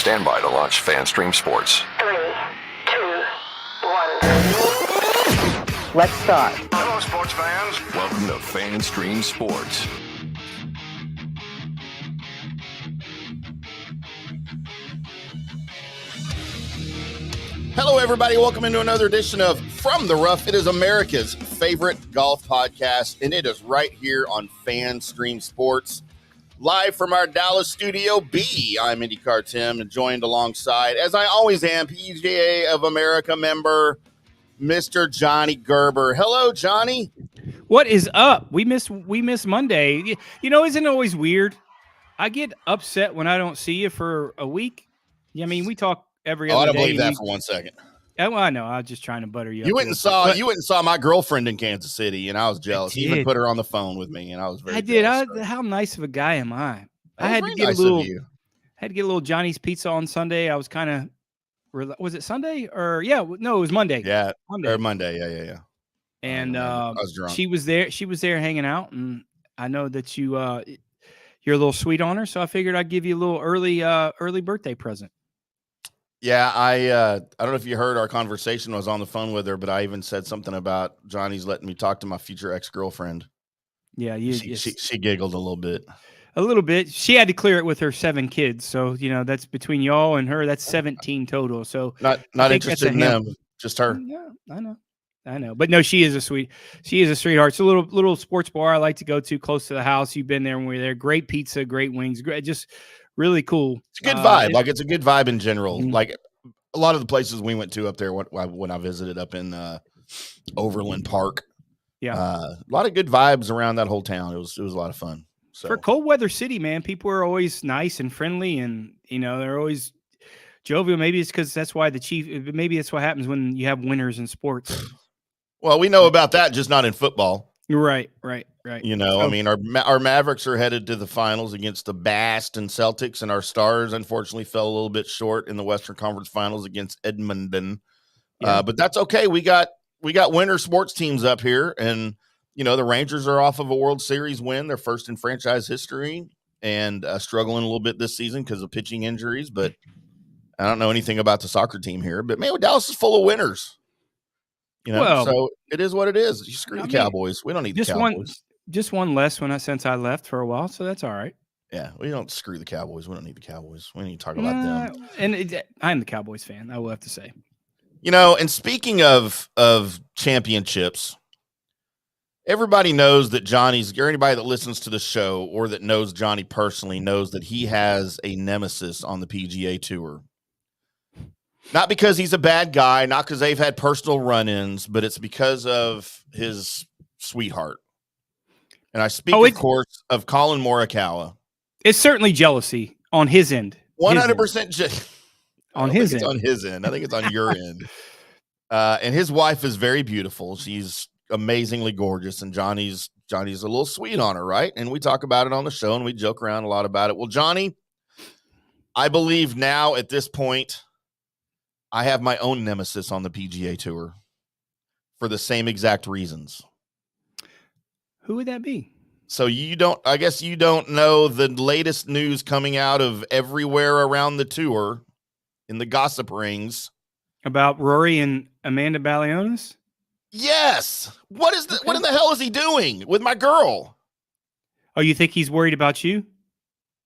Stand by to launch FanStream Sports. 3, 2, 1. Let's start. Hello, sports fans. Welcome to FanStream Sports. Hello, everybody. Welcome into another edition of From the Rough. It is America's favorite golf podcast, and it is right here on FanStream Sports. Live from our Dallas Studio B, I'm IndyCarTim, and joined alongside, as I always am, PGA of America member, Mr. Johnny Gerber. Hello, Johnny. What is up? We miss Monday. You know, isn't it always weird? I get upset when I don't see you for a week. Yeah, I mean, we talk every other day. I don't believe that for 1 second. Yeah, well, I know. I was just trying to butter you up. You went and saw my girlfriend in Kansas City, and I was jealous. He even put her on the phone with me, and I was very jealous. How nice of a guy am I? I had to get a little Johnny's Pizza on Sunday. I was kind of, was it Sunday or no, it was Monday. Yeah, Monday. Yeah. And I was drunk. She was there hanging out, and I know that you're a little sweet on her, so I figured I'd give you a little early birthday present. Yeah, I don't know if you heard our conversation. I was on the phone with her, but I even said something about Johnny's letting me talk to my future ex-girlfriend. Yeah, she giggled a little bit. A little bit. She had to clear it with her 7 kids, so that's between y'all and her. That's 17 total. So not interested in them, just her. Yeah, I know. But no, she is a sweetheart. It's a little sports bar I like to go to close to the house. You've been there when we were there. Great pizza, great wings, just really cool. It's a good vibe. It's a good vibe in general. Mm-hmm. Like a lot of the places we went to up there when I visited up in Overland Park. Yeah. A lot of good vibes around that whole town. It was a lot of fun. So. For cold weather city, man, people are always nice and friendly, and they're always jovial. Maybe it's because that's why maybe that's what happens when you have winners in sports. Well, we know about that, just not in football. Right. I mean, our Mavericks are headed to the finals against the Boston Celtics, and our Stars, unfortunately, fell a little bit short in the Western Conference Finals against Edmonton. Yeah. But that's okay. We got winter sports teams up here, and the Rangers are off of a World Series win, their first in franchise history, and struggling a little bit this season because of pitching injuries. But I don't know anything about the soccer team here. But man, Dallas is full of winners. So it is what it is. You screw the Cowboys. We don't need the Cowboys. Just one less since I left for a while, so that's all right. Yeah, we don't screw the Cowboys. We don't need the Cowboys. We need to talk about them. And I'm the Cowboys fan, I will have to say. And speaking of championships, everybody knows that or anybody that listens to the show or that knows Johnny personally knows that he has a nemesis on the PGA Tour. Not because he's a bad guy, not because they've had personal run-ins, but it's because of his sweetheart. And I speak, of course, of Colin Morikawa. It's certainly jealousy on his end. 100% on his end. On his end. I think it's on your end. And his wife is very beautiful. She's amazingly gorgeous, and Johnny's a little sweet on her, right? And we talk about it on the show, and we joke around a lot about it. Well, Johnny, I believe now at this point, I have my own nemesis on the PGA Tour for the same exact reasons. Who would that be? So I guess you don't know the latest news coming out of everywhere around the tour in the gossip rings. About Rory and Amanda Balionis? Yes. What in the hell is he doing with my girl? Oh, you think he's worried about you?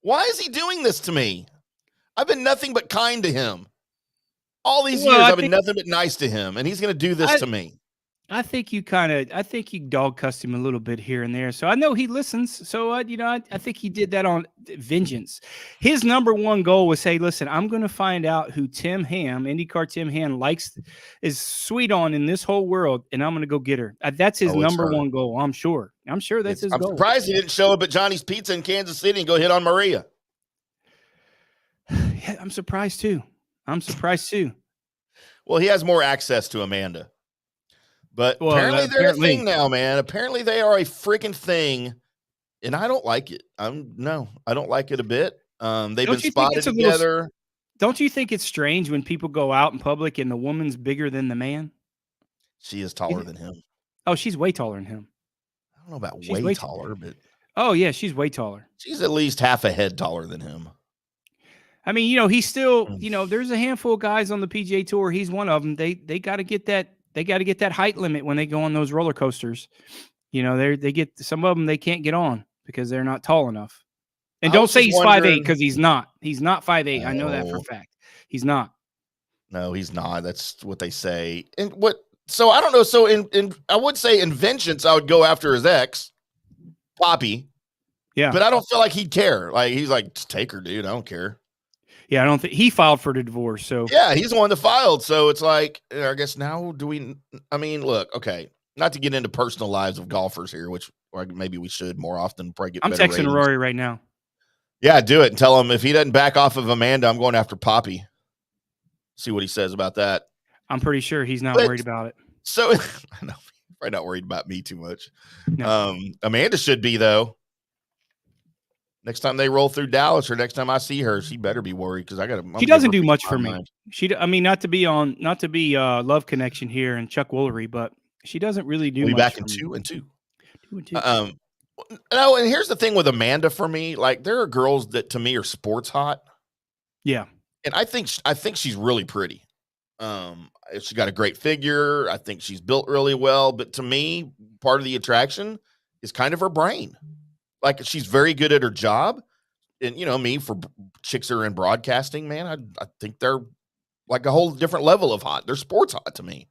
Why is he doing this to me? I've been nothing but kind to him. All these years, I've been nothing but nice to him, and he's going to do this to me. I think you dog cussed him a little bit here and there. So I know he listens. So, I think he did that on vengeance. His number one goal was say, listen, I'm going to find out who Timm Hamm, IndyCarTim Hamm, is sweet on in this whole world, and I'm going to go get her. That's his number one goal, I'm sure. I'm sure that's his goal. I'm surprised he didn't show up at Johnny's Pizza in Kansas City and go hit on Maria. Yeah, I'm surprised too. Well, he has more access to Amanda. But apparently they're a thing now, man. Apparently they are a freaking thing, and I don't like it. I don't like it a bit. They've been spotted together. Don't you think it's strange when people go out in public and the woman's bigger than the man? She is taller than him. Oh, she's way taller than him. I don't know about way taller, but oh yeah, she's way taller. She's at least half a head taller than him. I mean, he's still, there's a handful of guys on the PGA Tour. He's one of them. They got to get that. They got to get that height limit when they go on those roller coasters. They get some of them they can't get on because they're not tall enough. And don't say he's 5'8" because he's not. He's not 5'8". I know that for a fact. He's not. No, he's not. That's what they say. And so I don't know. So in I would say in vengeance, I would go after his ex, Poppy. Yeah. But I don't feel like he'd care. Like, he's like, just take her, dude. I don't care. Yeah, I don't think he filed for the divorce. So yeah, he's the one that filed. So it's like, I guess now look, okay. Not to get into personal lives of golfers here, which maybe we should more often. Probably get I'm better texting ratings. Rory right now. Yeah, do it and tell him if he doesn't back off of Amanda, I'm going after Poppy. See what he says about that. I'm pretty sure he's not worried about it. So I know probably not worried about me too much. No. Amanda should be though. Next time they roll through Dallas or next time I see her, she better be worried because She doesn't do much for me. Not to be Love Connection here and Chuck Woolery, but she doesn't really do much. We'll be back in 2 and 2. 2 and 2. No, and here's the thing with Amanda for me. Like, there are girls that to me are sports hot. Yeah. And I think she's really pretty. She's got a great figure. I think she's built really well. But to me, part of the attraction is kind of her brain. Like, she's very good at her job. And, me, for chicks are in broadcasting, man, I think they're like a whole different level of hot. They're sports hot to me.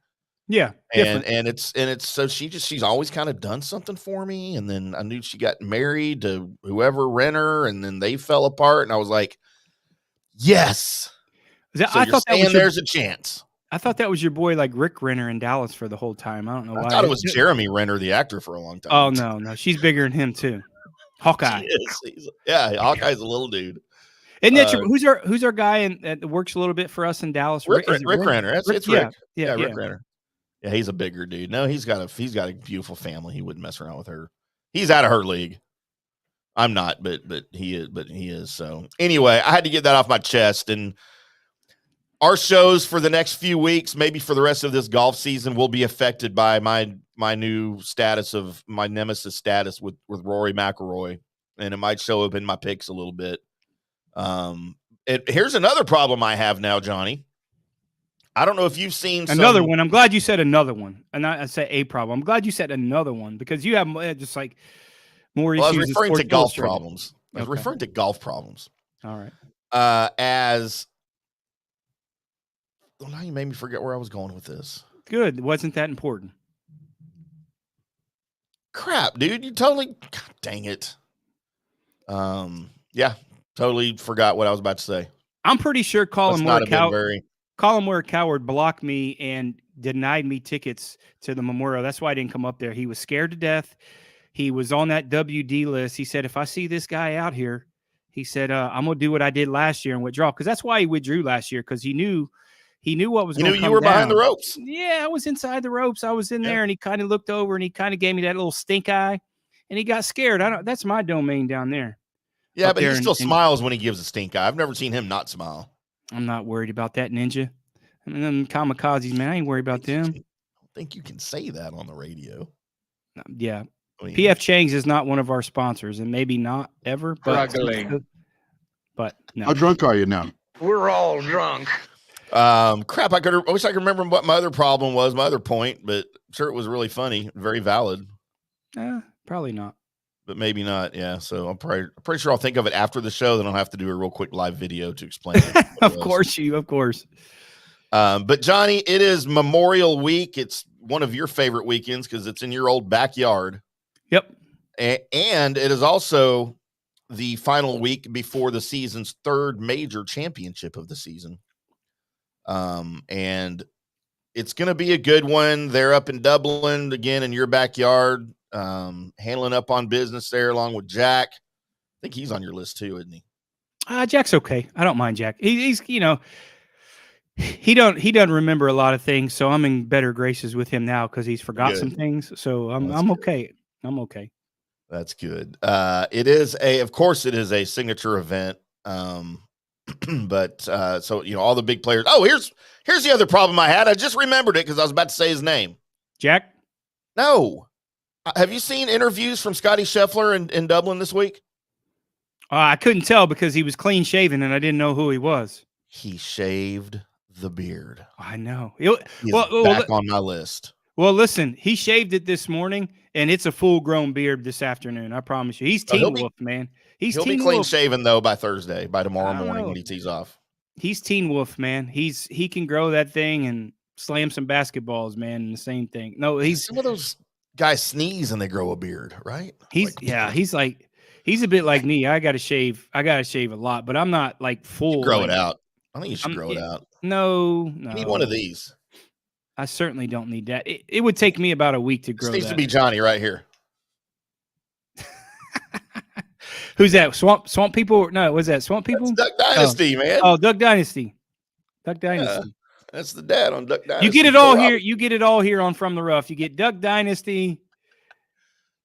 Yeah. And it's so she's always kind of done something for me. And then I knew she got married to whoever Renner, and then they fell apart. And I was like, yes. I thought there's a chance. I thought that was your boy, like Rick Renner in Dallas for the whole time. I don't know why. I thought it was Jeremy Renner, the actor, for a long time. Oh, no. She's bigger than him, too. Hawkeye. Hawkeye's a little dude. Isn't that who's our guy that works a little bit for us in Dallas? Rick Renner. It's Rick. Yeah, Rick Renner. Yeah, he's a bigger dude. No, he's got a beautiful family. He wouldn't mess around with her. He's out of her league. I'm not, but he is. So anyway, I had to get that off my chest. And our shows for the next few weeks, maybe for the rest of this golf season, will be affected by my new status of my nemesis status with Rory McIlroy, and it might show up in my picks a little bit. Here's another problem I have now, Johnny. I don't know if you've seen another one. I'm glad you said another one, and I said a problem. I'm glad you said another one because you have just like more issues. I was referring to golf problems. I was referring to golf problems. All right. Now you made me forget where I was going with this. Good. Wasn't that important? Crap, dude. You totally. God dang it. Yeah, totally forgot what I was about to say. I'm pretty sure Colin Moore-Coward blocked me and denied me tickets to the Memorial. That's why I didn't come up there. He was scared to death. He was on that WD list. He said, if I see this guy out here, he said, I'm going to do what I did last year and withdraw. Because that's why he withdrew last year, because he knew what was going to come you were down. behind the ropes. Yeah, I was inside the ropes. I was in there, and he kind of looked over, and he kind of gave me that little stink eye, and he got scared. That's my domain down there. Yeah, but he still smiles when he gives a stink eye. I've never seen him not smile. I'm not worried about that, Ninja. I mean, them kamikazes, man, I ain't worried about them. I don't think you can say that on the radio. Yeah. PF Chang's is not one of our sponsors, and maybe not ever. But no. How drunk are you now? We're all drunk. Crap, I wish I could remember what my other problem was, my other point, but I'm sure it was really funny, very valid. Probably not. But maybe not, yeah. So I'm pretty sure I'll think of it after the show, then I'll have to do a real quick live video to explain it. Of course. But Johnny, it is Memorial Week. It's one of your favorite weekends because it's in your old backyard. Yep. And it is also the final week before the season's third major championship of the season. And it's going to be a good one. They're up in Dublin again in your backyard, handling up on business there along with Jack. I think he's on your list too, isn't he? Jack's okay. I don't mind Jack. He's he doesn't remember a lot of things, so I'm in better graces with him now because he's forgot some things. So I'm okay. I'm okay. That's good. Of course it is a signature event. But so all the big players. Oh, here's the other problem I had. I just remembered it because I was about to say his name. Jack? No. Have you seen interviews from Scotty Scheffler in Dublin this week? I couldn't tell because he was clean shaven and I didn't know who he was. He shaved the beard. I know. He's back on my list. Well, listen, he shaved it this morning, and it's a full-grown beard this afternoon. I promise you. He's Teen Wolf, man. He'll be clean shaven though by Thursday, by tomorrow morning when he tees off. He's Teen Wolf, man. He can grow that thing and slam some basketballs, man. And the same thing. No, some of those guys sneeze and they grow a beard, right? He's a bit like me. I got to shave a lot, but I'm not like full. Grow it out. I think you should grow it out. No. You need one of these. I certainly don't need that. It would take me about a week to grow. This needs to be Johnny right here. Who's that? Swamp People? No, was that Swamp People? That's Duck Dynasty, man. Oh, Duck Dynasty. Duck Dynasty. That's the dad on Duck Dynasty. You get it all here. You get it all here on From the Rough. You get Duck Dynasty.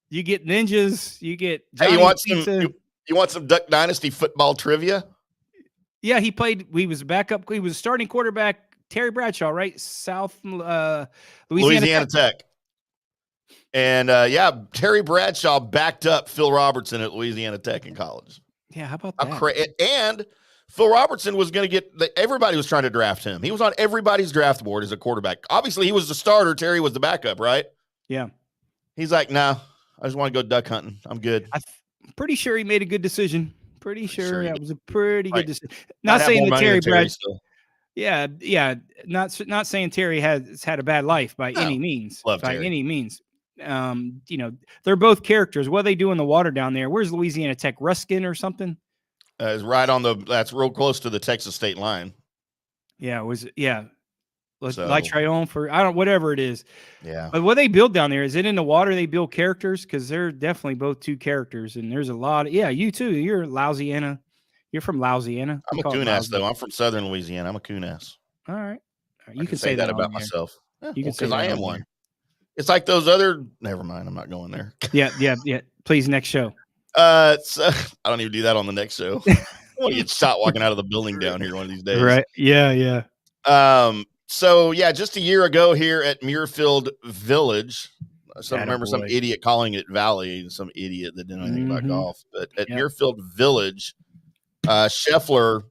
You get Ninjas. You get Johnny you want some Duck Dynasty football trivia? Yeah, he played. He was backup. He was starting quarterback. Terry Bradshaw, right? South Louisiana Tech. And Terry Bradshaw backed up Phil Robertson at Louisiana Tech in college. Yeah, how about that? And Phil Robertson was going to everybody was trying to draft him. He was on everybody's draft board as a quarterback. Obviously, he was the starter. Terry was the backup, right? Yeah. He's like, no, I just want to go duck hunting. I'm good. I'm pretty sure he made a good decision. Pretty sure that was a pretty good decision. Not saying that Terry Bradshaw. Yeah. Not saying Terry has had a bad life by any means. Any means. They're both characters. What do they do in the water down there? Where's Louisiana Tech? Ruskin or something? It's right that's real close to the Texas state line. Yeah, like Tryon for whatever it is. Yeah. But what they build down there, is it in the water they build characters? Because they're definitely both two characters, and there's a lot. You too. You're Louisiana. You're from Louisiana. I'm a coon-ass, though. I'm from southern Louisiana. I'm a coon-ass. All right. You can say that about myself. You can say because I am one. It's like those other. Never mind. I'm not going there. Yeah. Please, next show. I don't even do that on the next show. I want to get shot walking out of the building down here one of these days. Right. Yeah. So just a year ago here at Muirfield Village, I remember some idiot calling it Valley, some idiot that didn't know anything about golf. But at Muirfield Village, Scheffler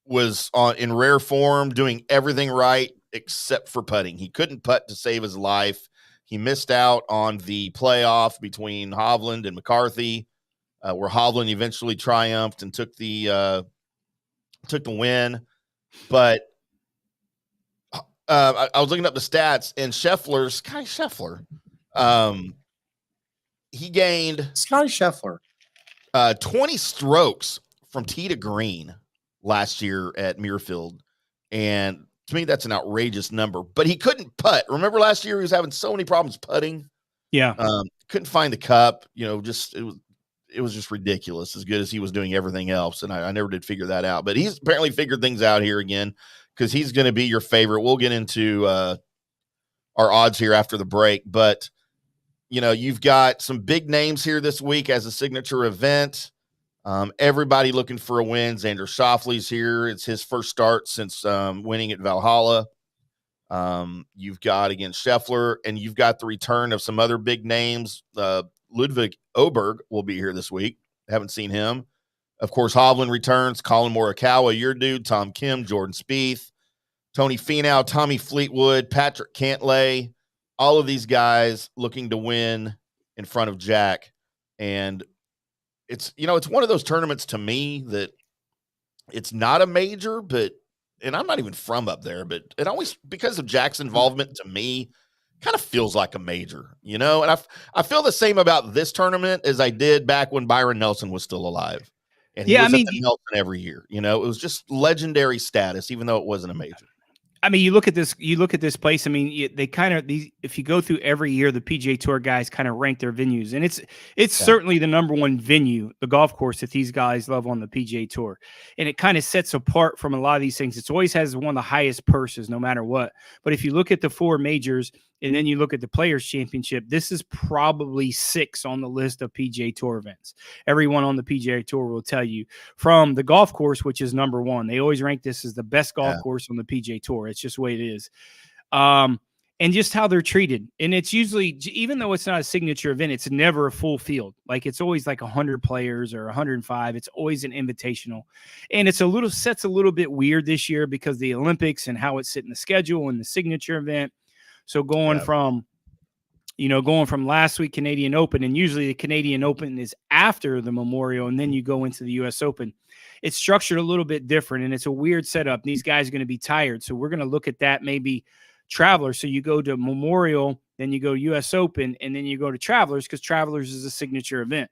was in rare form, doing everything right except for putting. He couldn't putt to save his life. He missed out on the playoff between Hovland and McCarthy, where Hovland eventually triumphed and took the win. But I was looking up the stats, and Sky Scheffler, he gained 20 strokes from tee to green last year at Muirfield. And to me, that's an outrageous number. But he couldn't putt. Remember last year he was having so many problems putting? Yeah. Couldn't find the cup. It was just ridiculous as good as he was doing everything else. And I never did figure that out. But he's apparently figured things out here again, because he's going to be your favorite. We'll get into our odds here after the break. But, you've got some big names here this week as a signature event. Everybody looking for a win. Xander Schauffele's here. It's his first start since winning at Valhalla. You've got against Scheffler, and you've got the return of some other big names. Ludwig Oberg will be here this week. Haven't seen him. Of course, Hovland returns. Colin Morikawa, your dude. Tom Kim, Jordan Spieth, Tony Finau, Tommy Fleetwood, Patrick Cantlay. All of these guys looking to win in front of Jack. And it's one of those tournaments to me that it's not a major, and I'm not even from up there, but it always, because of Jack's involvement, to me, kind of feels like a major, and I feel the same about this tournament as I did back when Byron Nelson was still alive. And he was at the Nelson every year. It was just legendary status, even though it wasn't a major. I mean, you look at this place. I mean, they kind of, if you go through every year, the PGA Tour guys kind of rank their venues, and it's certainly the number one venue, the golf course that these guys love on the PGA Tour, and it kind of sets apart from a lot of these things. It's always has one of the highest purses, no matter what. But if you look at the four majors, and then you look at the Players Championship, this is probably 6 on the list of PGA Tour events. Everyone on the PGA Tour will tell you, from the golf course, which is number 1. They always rank this as the best golf course on the PGA Tour. It's just the way it is. and just how they're treated. And it's usually, even though it's not a signature event, it's never a full field. Like it's always like 100 players or 105. It's always an invitational. And it's sets a little bit weird this year because the Olympics and how it's sitting the schedule and the signature event. So going from last week Canadian Open, and usually the Canadian Open is after the Memorial, and then you go into the US Open. It's structured a little bit different, and it's a weird setup. These guys are going to be tired. So we're going to look at that maybe Travelers. So you go to Memorial, then you go US Open, and then you go to Travelers because Travelers is a signature event.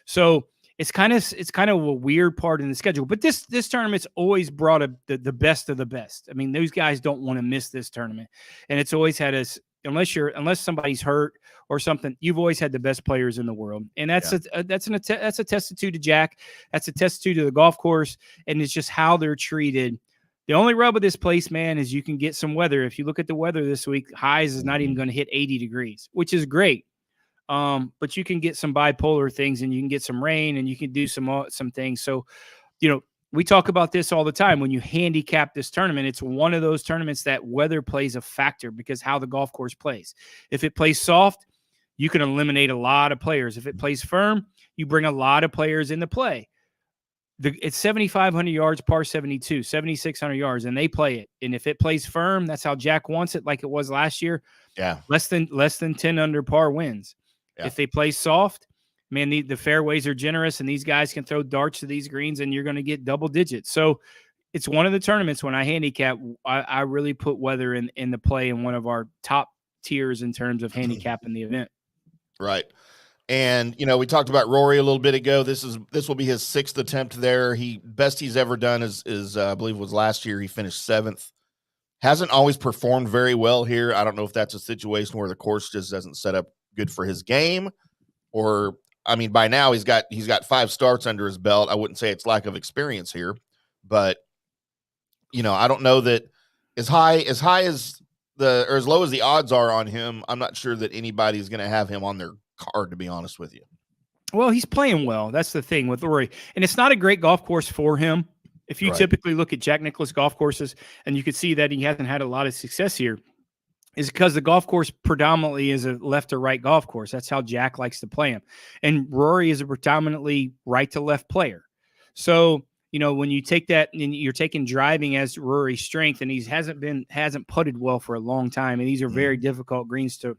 So it's kind of a weird part in the schedule. But this tournament's always brought the best of the best. I mean, those guys don't want to miss this tournament, and it's always had us. Unless somebody's hurt or something, you've always had the best players in the world, and that's a testitude to Jack. That's a testitude to the golf course, and it's just how they're treated. The only rub of this place, man, is you can get some weather. If you look at the weather this week, highs is not even going to hit 80 degrees, which is great. But you can get some bipolar things, and you can get some rain, and you can do some things. So, we talk about this all the time. When you handicap this tournament, it's one of those tournaments that weather plays a factor because how the golf course plays. If it plays soft, you can eliminate a lot of players. If it plays firm, you bring a lot of players into play. It's 7,500 yards, par 72, 7,600 yards, and they play it. And if it plays firm, that's how Jack wants it, like it was last year. Yeah, less than 10 under par wins. Yeah. If they play soft, man, the fairways are generous, and these guys can throw darts to these greens, and you're going to get double digits. So it's one of the tournaments when I handicap, I really put weather in the play in one of our top tiers in terms of handicapping the event. Right. And, we talked about Rory a little bit ago. This will be his 6th attempt there. Best he's ever done is I believe was last year. He finished 7th. Hasn't always performed very well here. I don't know if that's a situation where the course just doesn't set up good for his game, or, I mean, by now he's got 5 starts under his belt. I wouldn't say it's lack of experience here, but I don't know that as high as or as low as the odds are on him, I'm not sure that anybody's going to have him on their card, to be honest with you. Well, he's playing well. That's the thing with Rory. And it's not a great golf course for him. If you typically look at Jack Nicklaus golf courses, and you can see that he hasn't had a lot of success here, is because the golf course predominantly is a left to right golf course. That's how Jack likes to play him. And Rory is a predominantly right to left player. So, when you take that and you're taking driving as Rory's strength, and he hasn't putted well for a long time. And these are very difficult greens to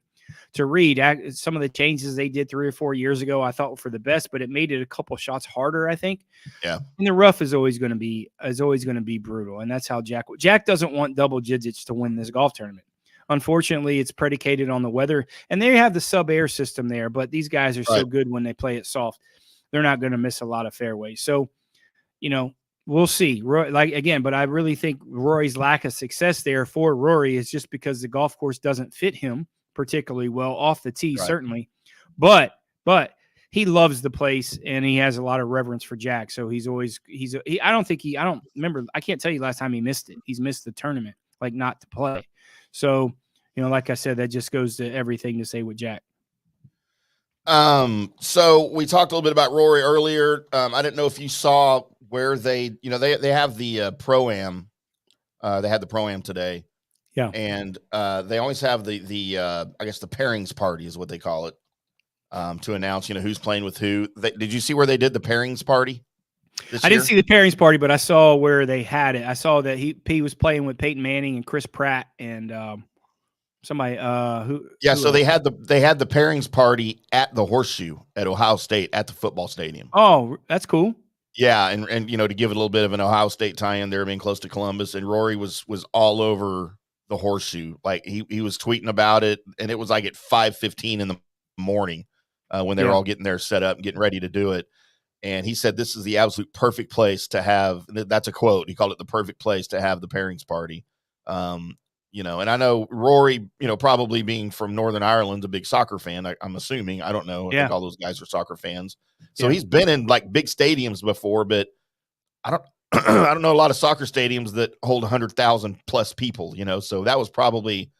read. Some of the changes they did 3 or 4 years ago, I thought were for the best, but it made it a couple shots harder, I think. Yeah. And the rough is always going to be brutal. And that's how Jack doesn't want double digits to win this golf tournament. Unfortunately, it's predicated on the weather, and they have the sub-air system there, but these guys are so good when they play it soft. They're not going to miss a lot of fairways. So, we'll see. But I really think Rory's lack of success there for Rory is just because the golf course doesn't fit him particularly well off the tee, certainly. But he loves the place, and he has a lot of reverence for Jack. So I can't tell you last time he missed it. He's missed the tournament, like not to play. So, like I said, that just goes to everything to say with Jack. So we talked a little bit about Rory earlier. I didn't know if you saw where they have the Pro-Am. They had the Pro-Am today. Yeah. And they always have the I guess the pairings party is what they call it, to announce, who's playing with who. Did you see where they did the pairings party this year? Didn't see the pairings party, but I saw where they had it. I saw that he was playing with Peyton Manning and Chris Pratt and somebody who. Yeah, so they had the pairings party at the Horseshoe at Ohio State at the football stadium. Oh, that's cool. Yeah, and to give it a little bit of an Ohio State tie-in there, being close to Columbus, and Rory was all over the Horseshoe. Like he was tweeting about it, and it was like at 5:15 in the morning when they were all getting there set up and getting ready to do it. And he said, this is the absolute perfect place to have, that's a quote. He called it the perfect place to have the pairings party. And I know Rory, probably being from Northern Ireland, a big soccer fan, I'm assuming, I don't know. I think all those guys are soccer fans. So he's been in like big stadiums before, but I don't know a lot of soccer stadiums that hold 100,000 plus people, so that was probably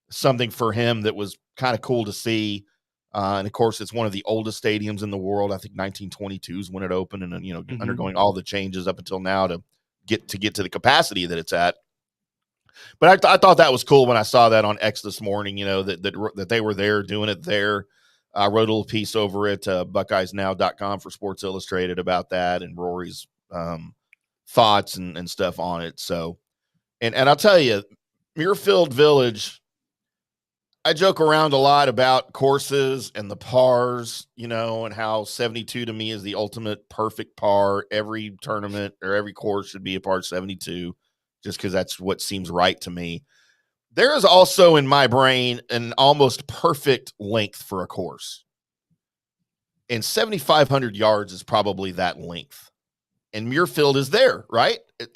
something for him that was kind of cool to see. And of course, it's one of the oldest stadiums in the world. I think 1922 is when it opened, and undergoing all the changes up until now to get to the capacity that it's at. But I thought that was cool when I saw that on X this morning, that they were there doing it there. I wrote a little piece over at buckeyesnow.com for Sports Illustrated about that and Rory's thoughts and stuff on it. So, and I'll tell you, Muirfield Village, I joke around a lot about courses and the pars, and how 72 to me is the ultimate perfect par. Every tournament or every course should be a par 72, just because that's what seems right to me. There is also in my brain an almost perfect length for a course. And 7,500 yards is probably that length. And Muirfield is there, right? It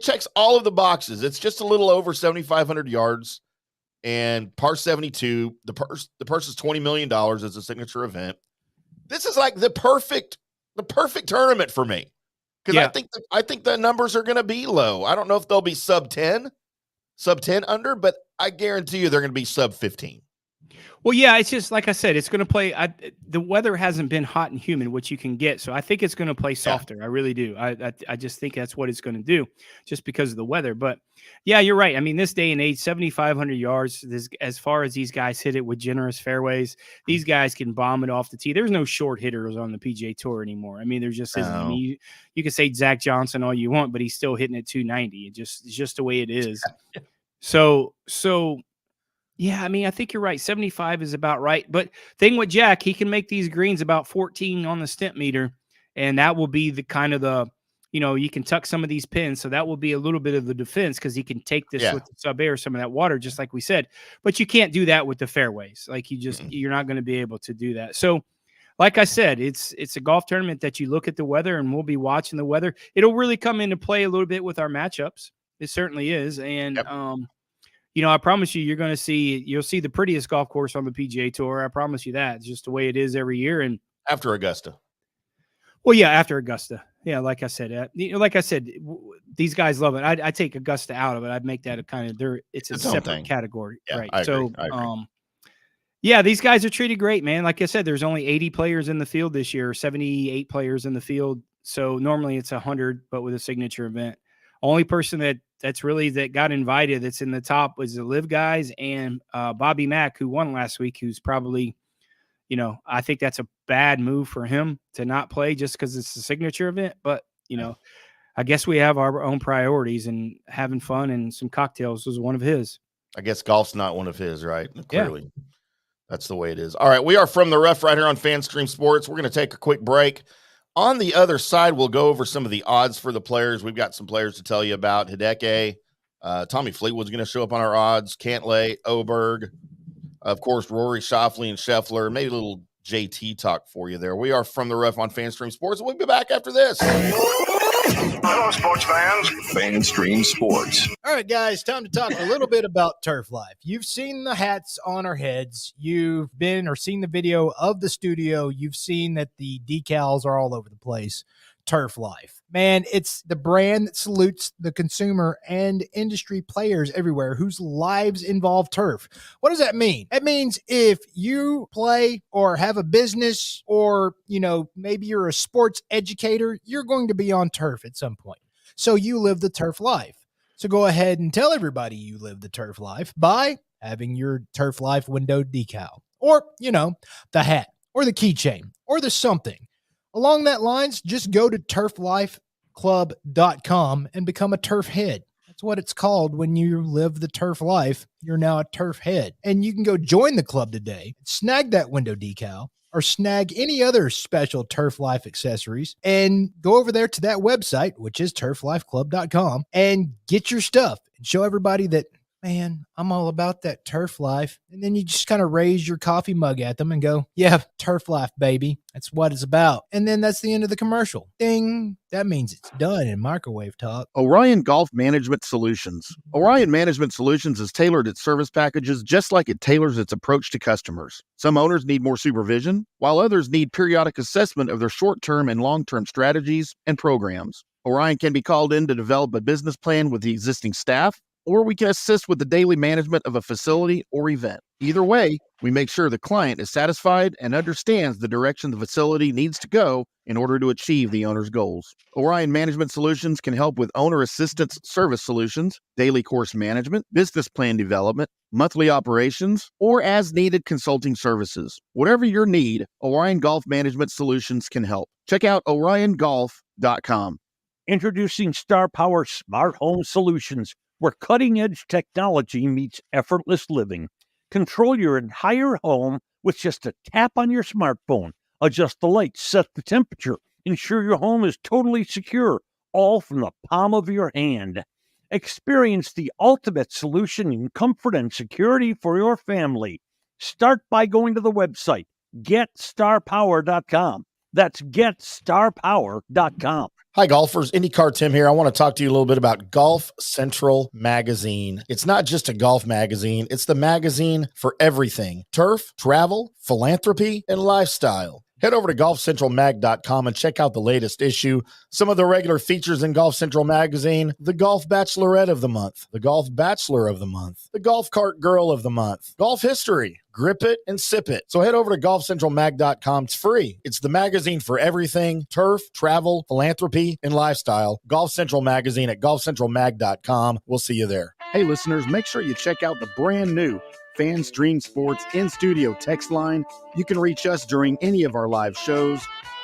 checks all of the boxes. It's just a little over 7,500 yards. And par 72, the purse is $20 million as a signature event. This is like the perfect tournament for me. Because I think the numbers are going to be low. I don't know if they'll be sub 10 under, but I guarantee you they're going to be sub 15. Well, yeah, it's just like I said, it's going to play. The weather hasn't been hot and humid, which you can get, so I think it's going to play softer. Yeah. I really do. I just think that's what it's going to do, just because of the weather. But yeah, you're right. I mean, this day and age, 7,500 yards. As far as these guys hit it with generous fairways, these guys can bomb it off the tee. There's no short hitters on the PGA Tour anymore. I mean, there just isn't. I mean, you can say Zach Johnson all you want, but he's still hitting at 290. It's just the way it is. So. Yeah, I mean, I think you're right. 75 is about right. But thing with Jack, he can make these greens about 14 on the stent meter, and that will be the kind of you can tuck some of these pins, so that will be a little bit of the defense because he can take this with the sub-air, some of that water, just like we said. But you can't do that with the fairways. Like you're not going to be able to do that. So, like I said, it's a golf tournament that you look at the weather, and we'll be watching the weather. It'll really come into play a little bit with our matchups. It certainly is, and I promise you'll see the prettiest golf course on the PGA Tour. I promise you that. It's just the way it is every year. And after Augusta. Well, yeah, after Augusta. Yeah, like I said, these guys love it. I take Augusta out of it. I'd make that it's a separate category. Yeah, right. I agree. Yeah, these guys are treated great, man. Like I said, there's only 80 players in the field this year, 78 players in the field. So normally it's 100, but with a signature event. Only person that got invited that's in the top was the Live guys and Bobby Mack, who won last week, who's probably, I think that's a bad move for him to not play just because it's a signature event. But, I guess we have our own priorities, and having fun and some cocktails was one of his. I guess golf's not one of his, right? Clearly. Yeah. That's the way it is. All right, we are from the rough right here on FanStream Sports. We're going to take a quick break. On the other side, we'll go over some of the odds for the players. We've got some players to tell you about. Hideki, Tommy Fleetwood's going to show up on our odds. Cantlay, Oberg, of course, Rory, Schauffele, and Scheffler. Maybe a little JT talk for you there. We are from the rough on FanStream Sports. We'll be back after this. Hello, sports fans. FanStream Sports. All right, guys, time to talk a little bit about Turf Life. You've seen the hats on our heads. You've been or seen the video of the studio. You've seen that the decals are all over the place. Turf Life. Man, it's the brand that salutes the consumer and industry players everywhere whose lives involve turf. What does that mean? That means if you play or have a business or, maybe you're a sports educator, you're going to be on turf at some point. So you live the turf life. So go ahead and tell everybody you live the turf life by having your Turf Life window decal or, the hat or the keychain or the something. Along that lines, just go to TurfLife.Club.com and become a turf head. That's what it's called when you live the turf life. You're now a turf head. And you can go join the club today, snag that window decal, or snag any other special Turf Life accessories, and go over there to that website, which is TurfLife.Club.com, and get your stuff and show everybody that, man, I'm all about that turf life. And then you just kind of raise your coffee mug at them and go, yeah, turf life, baby. That's what it's about. And then that's the end of the commercial. Ding. That means it's done in microwave talk. Orion Golf Management Solutions. Orion Management Solutions has tailored its service packages just like it tailors its approach to customers. Some owners need more supervision, while others need periodic assessment of their short-term and long-term strategies and programs. Orion can be called in to develop a business plan with the existing staff, or we can assist with the daily management of a facility or event. Either way, We make sure the client is satisfied and understands the direction the facility needs to go in order to achieve the owner's goals. Orion Management Solutions can help with owner assistance service solutions, daily course management, business plan development, monthly operations, or as-needed consulting services. Whatever your need, Orion Golf Management Solutions can help. Check out oriongolf.com. Introducing Star Power Smart Home Solutions, where cutting-edge technology meets effortless living. Control your entire home with just a tap on your smartphone. Adjust the lights, set the temperature, ensure your home is totally secure, all from the palm of your hand. Experience the ultimate solution in comfort and security for your family. Start by going to the website, GetStarPower.com. That's GetStarPower.com. Hi, golfers. IndyCar Tim here. I want to talk to you a little bit about Golf Central Magazine. It's not just a golf magazine. It's the magazine for everything: turf, travel, philanthropy, and lifestyle. Head over to golfcentralmag.com and check out the latest issue. Some of the regular features in Golf Central Magazine: the Golf Bachelorette of the Month, the Golf Bachelor of the Month, the Golf Cart Girl of the Month, Golf History, Grip It and Sip It. So head over to golfcentralmag.com. It's free. It's the magazine for everything: turf, travel, philanthropy, and lifestyle. Golf Central Magazine at golfcentralmag.com. We'll see you there. Hey, listeners, make sure you check out the brand new FanStream Sports in-studio text line. You can reach us during any of our live shows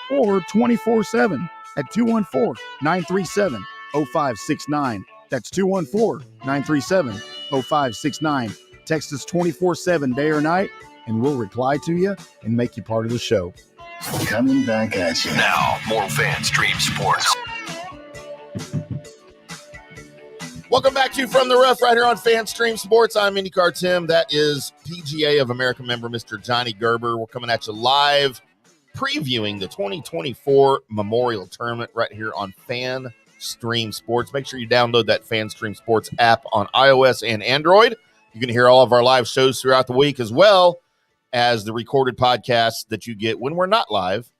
or 24/7 at 214-937-0569. That's 214-937-0569. Text us 24/7, day or night, and we'll reply to you and make you part of the show. Coming back at you. Now, more FanStream Sports. Welcome back to From the Rough right here on FanStream Sports. I'm IndyCar Tim. That is PGA of America member Mr. Johnny Gerber. We're coming at you live, previewing the 2024 Memorial Tournament right here on FanStream Sports. Make sure you download that FanStream Sports app on iOS and Android. You can hear all of our live shows throughout the week, as well as the recorded podcasts that you get when we're not live.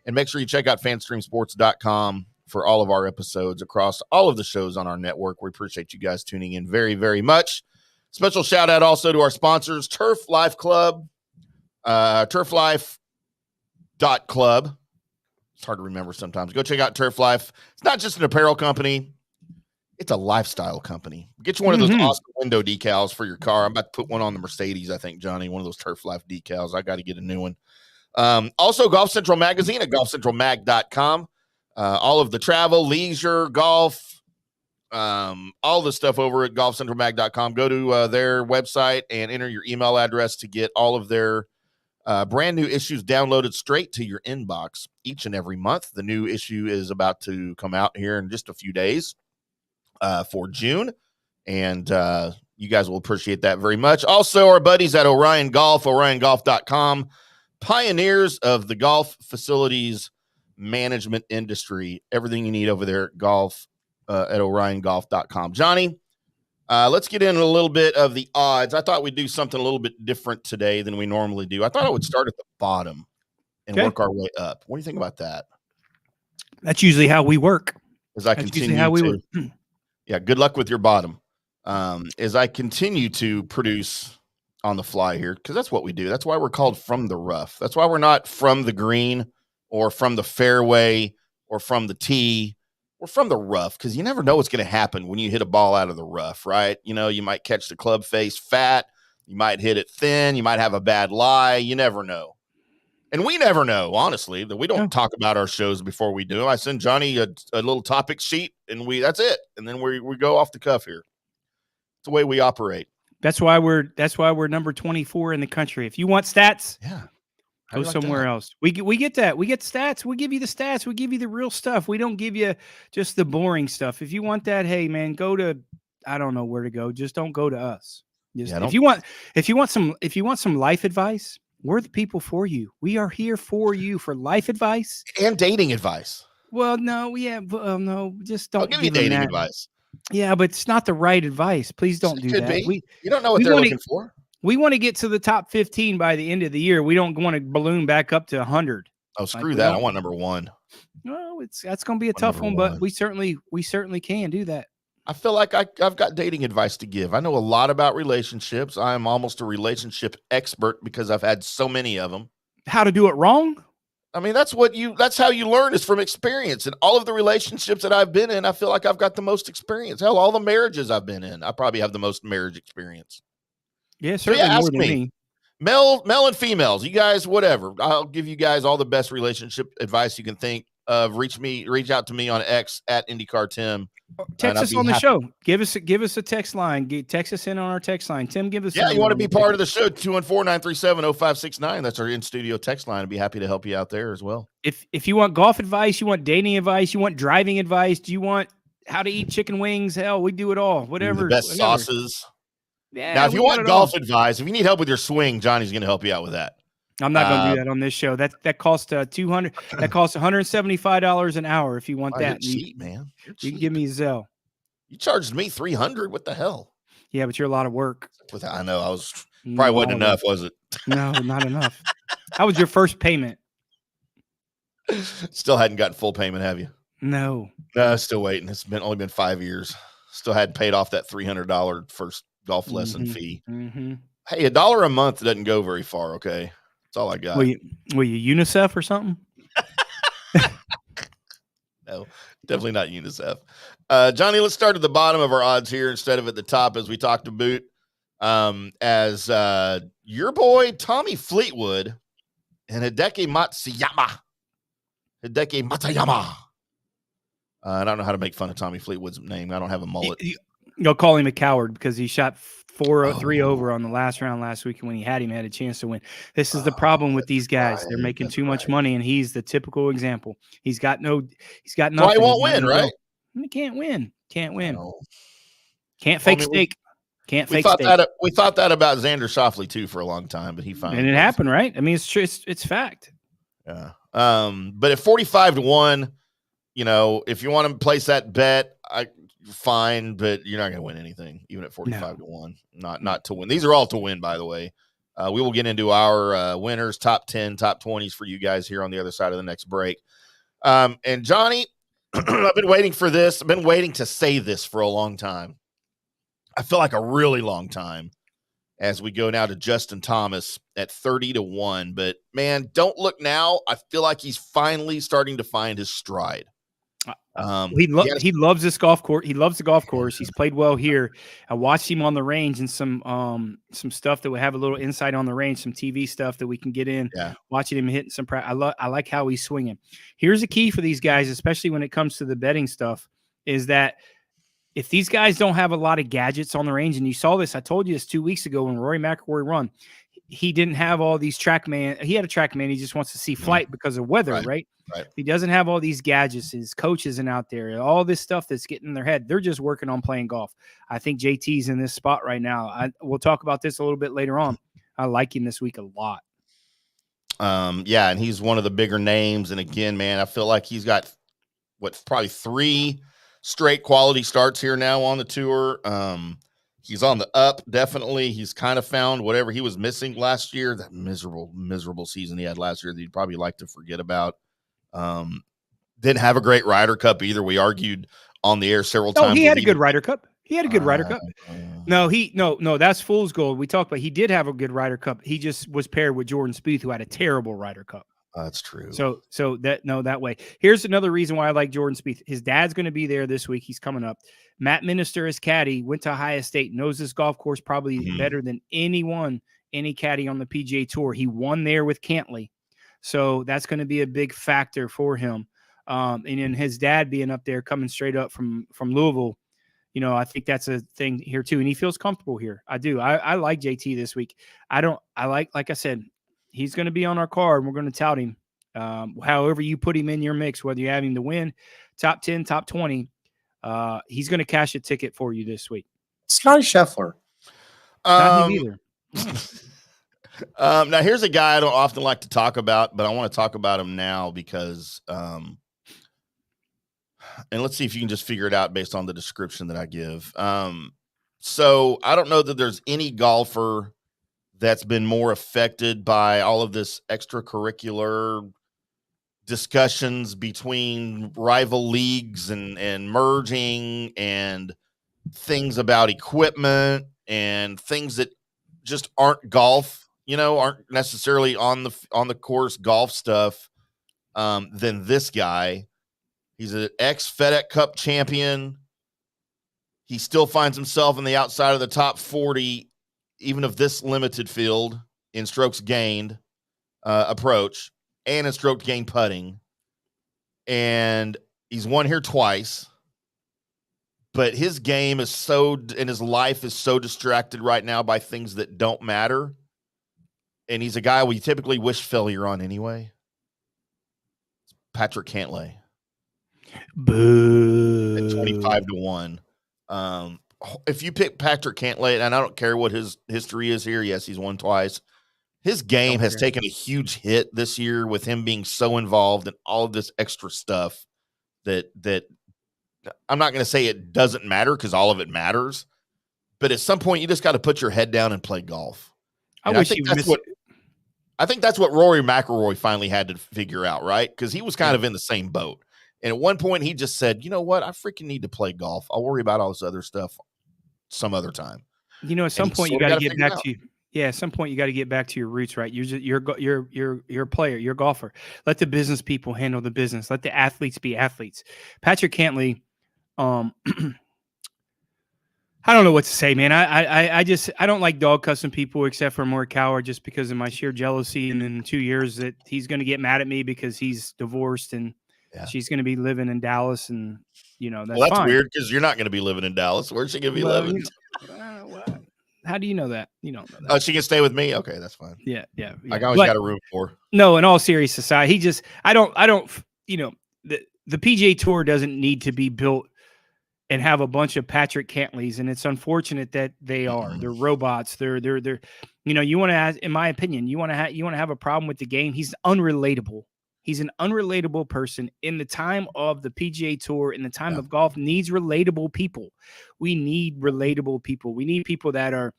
And make sure you check out fanstreamsports.com for all of our episodes across all of the shows on our network. We appreciate you guys tuning in very, very much. Special shout out also to our sponsors, TurfLife.Club, TurfLife.Club. It's hard to remember sometimes. Go check out Turf Life. It's not just an apparel company. It's a lifestyle company. Get you one of those awesome window decals for your car. I'm about to put one on the Mercedes, I think, Johnny, one of those Turf Life decals. I got to get a new one. Also, Golf Central Magazine at golfcentralmag.com. All of the travel, leisure, golf, all the stuff over at golfcentralmag.com. Go to their website and enter your email address to get all of their brand new issues downloaded straight to your inbox each and every month. The new issue is about to come out here in just a few days for June, and you guys will appreciate that very much. Also, our buddies at Orion Golf, oriongolf.com, pioneers of the golf facilities management industry. Everything you need over there at golf at oriongolf.com. Johnny, let's get into a little bit of the odds. I thought we'd do something a little bit different today than we normally do. I thought I would start at the bottom and work our way up. What do you think about that? That's usually how we work. As I continue yeah, good luck with your bottom. As I continue to produce on the fly here, because that's what we do. That's why we're called From the Rough. That's why we're not from the green or from the fairway or from the tee. We're from the rough, because you never know what's going to happen when you hit a ball out of the rough, right? You know, you might catch the club face fat. You might hit it thin. You might have a bad lie. You never know. And we never know, honestly, that we don't talk about our shows before we do them. I send Johnny a little topic sheet, and that's it. And then we go off the cuff here. It's the way we operate. That's why we're number 24 in the country. If you want stats, go somewhere else. We get that. We get stats. We give you the stats. We give you the real stuff. We don't give you just the boring stuff. If you want that, hey man, go to, I don't know where to go. Just don't go to us. If you want some life advice, we're the people for you. We are here for you for life advice and dating advice. Well, no, no, just don't. I'll give you dating advice. Yeah, but it's not the right advice. Please don't do that. You don't know what they're looking for. We want to get to the top 15 by the end of the year. We don't want to balloon back up to 100. Oh, screw that. I want number one. Well, that's going to be a tough one, but we certainly can do that. I feel like I've got dating advice to give. I know a lot about relationships. I am almost a relationship expert because I've had so many of them. How to do it wrong? I mean, that's how you learn, is from experience. And all of the relationships that I've been in, I feel like I've got the most experience. Hell, all the marriages I've been in, I probably have the most marriage experience. Yeah, So certainly more ask than me. me. Male and females, you guys, whatever. I'll give you guys all the best relationship advice you can think of. Reach out to me on X at IndyCarTim. Text us on the show. Give us a text line. Text us in on our text line. Tim, give us. Yeah, you want to be part of the show? 214-937-0569. That's our in-studio text line. I'd be happy to help you out there as well. If you want golf advice, you want dating advice, you want driving advice, do you want how to eat chicken wings? Hell, we do it all. Whatever. The best sauces. Yeah. Now, if you want golf advice, if you need help with your swing, Johnny's going to help you out with that. I'm not going to do that on this show. That costs $200. That costs $175 an hour. If you want that, you're cheap, man. You can give me Zelle. You charged me $300. What the hell? Yeah, but you're a lot of work. I know. I was probably wasn't enough, was it? No, not enough. How was your first payment? Still hadn't gotten full payment, have you? No, still waiting. It's only been 5 years. Still hadn't paid off that $300 first golf lesson fee. Mm-hmm. Hey, $1 a month doesn't go very far. Okay, that's all I got. Were you UNICEF or something? No, definitely not UNICEF. Johnny, let's start at the bottom of our odds here instead of at the top, as we talked about. As your boy Tommy Fleetwood and Hideki Matsuyama. I don't know how to make fun of Tommy Fleetwood's name. I don't have a mullet. You'll call him a coward because he shot 3 over on the last round last week, and when he had a chance to win. This is the problem with these guys. They're making too much money, and he's the typical example. He's got nothing. Well, he won't win, right? He can't win. Can't win. No. Can't fake steak. Can't fake steak. We thought that about Xander Schauffele too for a long time, but he finally. And it happened, right? I mean, it's true. It's fact. Yeah. But at 45-1, if you want to place that bet, fine, but you're not going to win anything, even at 45-1. Not to win. These are all to win, by the way. We will get into our winners, top 10, top 20s for you guys here on the other side of the next break. And Johnny, I've been waiting for this. I've been waiting to say this for a long time. I feel like a really long time, as we go now to Justin Thomas at 30-1. But man, don't look now. I feel like he's finally starting to find his stride. He loves this golf course. He loves the golf course. He's played well here. I watched him on the range and some stuff that would have a little insight on the range, some TV stuff that we can get in. Yeah. Watching him hitting some I like how he's swinging. Here's the key for these guys, especially when it comes to the betting stuff, is that if these guys don't have a lot of gadgets on the range, and you saw this, I told you this 2 weeks ago when Rory McIlroy won, he didn't have all these TrackMan. He had a TrackMan. He just wants to see flight because of weather, right? He doesn't have all these gadgets. His coach isn't out there. All this stuff that's getting in their head. They're just working on playing golf. I think JT's in this spot right now. We'll talk about this a little bit later on. I like him this week a lot. Yeah, and he's one of the bigger names. And again, man, I feel like he's got probably 3 straight quality starts here now on the tour. He's on the up, definitely. He's kind of found whatever he was missing last year, that miserable season he had last year that he'd probably like to forget about. Didn't have a great Ryder Cup either. We argued on the air several times. He had a good Ryder Cup. He had a good Ryder Cup. No, that's fool's gold. We talked about he did have a good Ryder Cup. He just was paired with Jordan Spieth, who had a terrible Ryder Cup. That's true. So that way. Here's another reason why I like Jordan Spieth. His dad's going to be there this week. He's coming up. Matt Minister, his caddy, went to Ohio State, knows this golf course probably better than any caddy on the PGA Tour. He won there with Cantley. So that's going to be a big factor for him. And then his dad being up there, coming straight up from Louisville, I think that's a thing here too. And he feels comfortable here. I do. I like JT this week. Like I said, he's going to be on our card. And we're going to tout him. However you put him in your mix, whether you have him to win top 10, top 20, he's going to cash a ticket for you this week. Scotty Scheffler. Not him either. Now here's a guy I don't often like to talk about, but I want to talk about him now because, and let's see if you can just figure it out based on the description that I give. So I don't know that there's any golfer that's been more affected by all of this extracurricular discussions between rival leagues and merging and things about equipment and things that just aren't golf, aren't necessarily on the course golf stuff, than this guy. He's an ex-FedEx Cup champion. He still finds himself on the outside of the top 40, even of this limited field in strokes gained approach and in stroke gained putting. And he's won here twice. But his game is and his life is so distracted right now by things that don't matter. And he's a guy we typically wish failure on anyway. Patrick Cantlay. Boo. At 25-1. If you pick Patrick Cantlay, and I don't care what his history is here. Yes, he's won twice. His game has taken a huge hit this year with him being so involved in all of this extra stuff that I'm not going to say it doesn't matter, because all of it matters. But at some point, you just got to put your head down and play golf. I think that's what Rory McIlroy finally had to figure out, right? Because he was kind of in the same boat. And at one point, he just said, you know what? I freaking need to play golf. I'll worry about all this other stuff some other time. At some point, you got to get back to at some point, you got to get back to your roots, right? You're a player, you're a golfer. Let the business people handle the business. Let the athletes be athletes. Patrick Cantlay, I don't know what to say, man. I don't like dog cussing people except for Morikawa, just because of my sheer jealousy. And in 2 years that he's going to get mad at me because he's divorced and she's going to be living in Dallas, and that's fine. Weird, because you're not going to be living in Dallas. Where's she going to be living? How do you know that? You don't know that. Oh, she can stay with me. Okay, that's fine. Yeah. I always got a room for her. No, in all serious aside, I don't. The PGA Tour doesn't need to be built and have a bunch of Patrick Cantlays, and it's unfortunate that they are. They're robots. They're. You want to, in my opinion, you want to have a problem with the game. He's unrelatable. He's an unrelatable person. In the time of the PGA Tour, in the time of golf, needs relatable people. We need relatable people. We need people that are,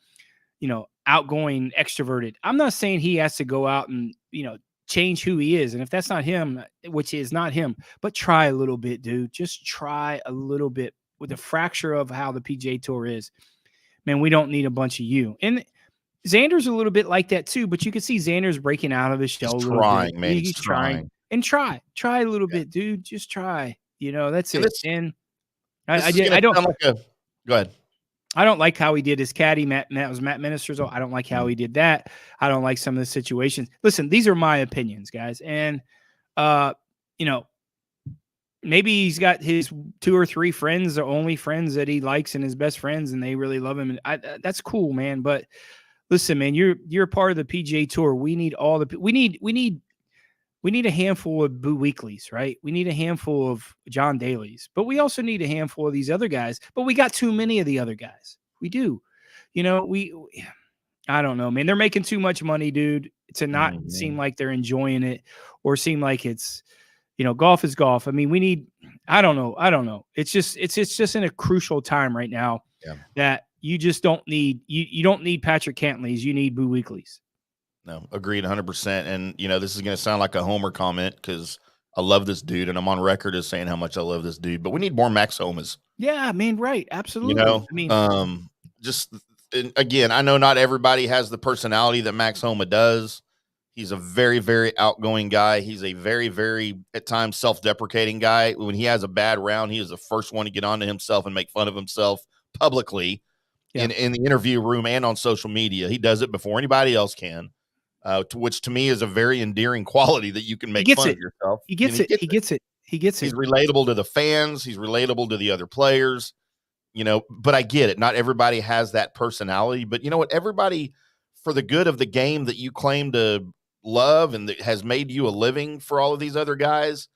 outgoing, extroverted. I'm not saying he has to go out and, change who he is. And if that's not him, which is not him, but try a little bit, dude. Just try a little bit with a fracture of how the PGA Tour is. Man, we don't need a bunch of you. And Xander's a little bit like that too, but you can see Xander's breaking out of his shell. He's trying, man. He's trying. And try a little bit, dude. Just try. That's it. And I don't. Go ahead. I don't like how he did his caddy. Matt Minister's. I don't like how he did that. I don't like some of the situations. Listen, these are my opinions, guys. And maybe he's got his 2 or 3 friends, the only friends that he likes, and his best friends, and they really love him. And that's cool, man. But listen, man, you're a part of the PGA Tour. We need we need a handful of Boo Weekleys, right? We need a handful of John Daly's, but we also need a handful of these other guys. But we got too many of the other guys. We do. I don't know, man. They're making too much money, dude, to not seem like they're enjoying it or seem like it's, golf is golf. I mean, I don't know. It's just in a crucial time right now that you just don't need, you don't need Patrick Cantlays. You need Boo Weekleys. No, agreed 100%. And, this is going to sound like a homer comment because I love this dude and I'm on record as saying how much I love this dude, but we need more Max Homas. Yeah, man. Right. Absolutely. Again, I know not everybody has the personality that Max Homa does. He's a very, very outgoing guy. He's a very, very, at times, self-deprecating guy. When he has a bad round, he is the first one to get onto himself and make fun of himself publicly in the interview room and on social media. He does it before anybody else can. Which to me is a very endearing quality that you can make fun of yourself. He gets it. He gets it. He's relatable to the fans. He's relatable to the other players, but I get it. Not everybody has that personality, but you know what? Everybody, for the good of the game that you claim to love and that has made you a living for all of these other guys,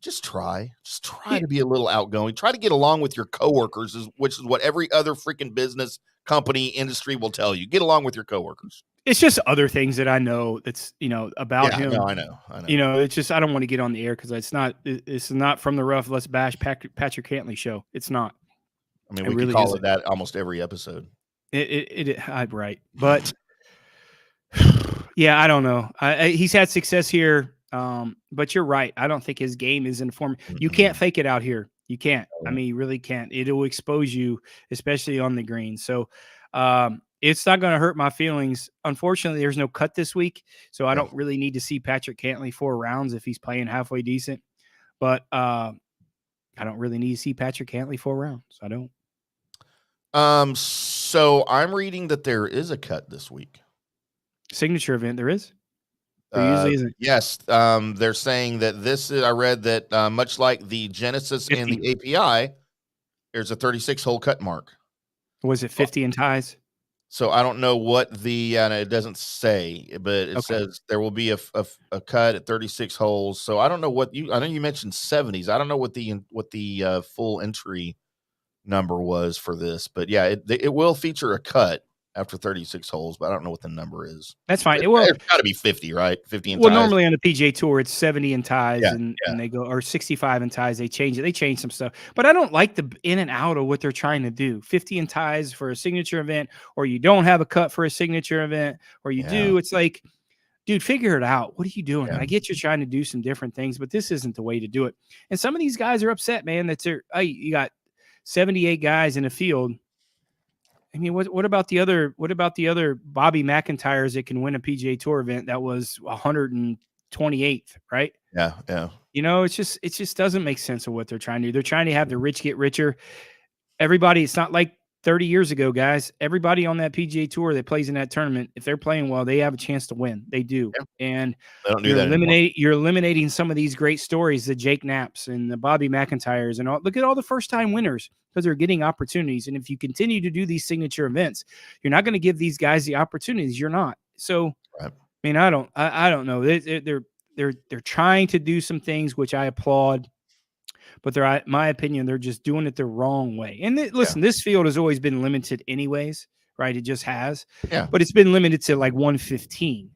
just try to be a little outgoing. Try to get along with your coworkers, which is what every other freaking business, company, industry will tell you. Get along with your coworkers. It's just other things that I know that's, about him. No, I know. It's just, I don't want to get on the air because it's not From the Rough, Let's Bash Patrick Cantlay show. It's not. I mean, we really call it that almost every episode. Right. But yeah, I don't know. He's had success here. But you're right. I don't think his game is informed. You can't fake it out here. You can't. I mean, you really can't. It'll expose you, especially on the green. So it's not going to hurt my feelings. Unfortunately, there's no cut this week, so I don't really need to see Patrick Cantlay 4 rounds if he's playing halfway decent. But I don't really need to see Patrick Cantlay 4 rounds. I don't. So I'm reading that there is a cut this week. Signature event, there is? There usually isn't. Yes. They're saying that this is, I read that much like the Genesis 50. And the API, there's a 36-hole cut mark. Was it 50 in ties? So I don't know what the, it doesn't say, but it says there will be a cut at 36 holes. So I don't know what I know you mentioned 70s. I don't know what the full entry number was for this, but yeah, it will feature a cut after 36 holes, but I don't know what the number is. That's fine. It's got to be 50, right? 50 in ties. Well, normally on the PGA Tour, it's 70 in ties, and they go, or 65 in ties. They change it. They change some stuff. But I don't like the in and out of what they're trying to do. 50 in ties for a signature event, or you don't have a cut for a signature event, or you do. It's like, dude, figure it out. What are you doing? I get you're trying to do some different things, but this isn't the way to do it. And some of these guys are upset, man. You got 78 guys in a field. I mean, what about the other Bobby McIntyres that can win a PGA Tour event that was 128th, right? Yeah. You know, it just doesn't make sense of what they're trying to do. They're trying to have the rich get richer. Everybody, it's not like 30 years ago, guys. Everybody on that PGA Tour that plays in that tournament, if they're playing well, they have a chance to win. They do. Yeah. And you're eliminating some of these great stories, the Jake Knapps and the Bobby McIntyres and all. Look at all the first-time winners because they're getting opportunities. And if you continue to do these signature events, you're not going to give these guys the opportunities. You're not. So, I mean, I don't know. They're trying to do some things which I applaud. But my opinion, they're just doing it the wrong way. And listen, this field has always been limited anyways, right? It just has. Yeah. But it's been limited to like 115.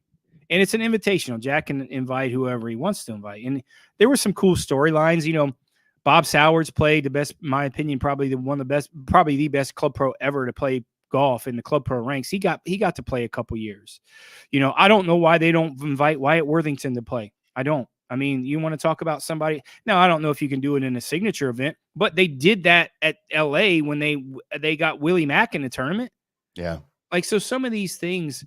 And it's an invitational. Jack can invite whoever he wants to invite. And there were some cool storylines. You know, Bob Sowards played the best, in my opinion, probably the best club pro ever to play golf in the club pro ranks. He got to play a couple years. You know, I don't know why they don't invite Wyatt Worthington to play. I don't. I mean, you want to talk about somebody now? I don't know if you can do it in a signature event, but they did that at LA when they got Willie Mack in the tournament. Yeah. Like, so some of these things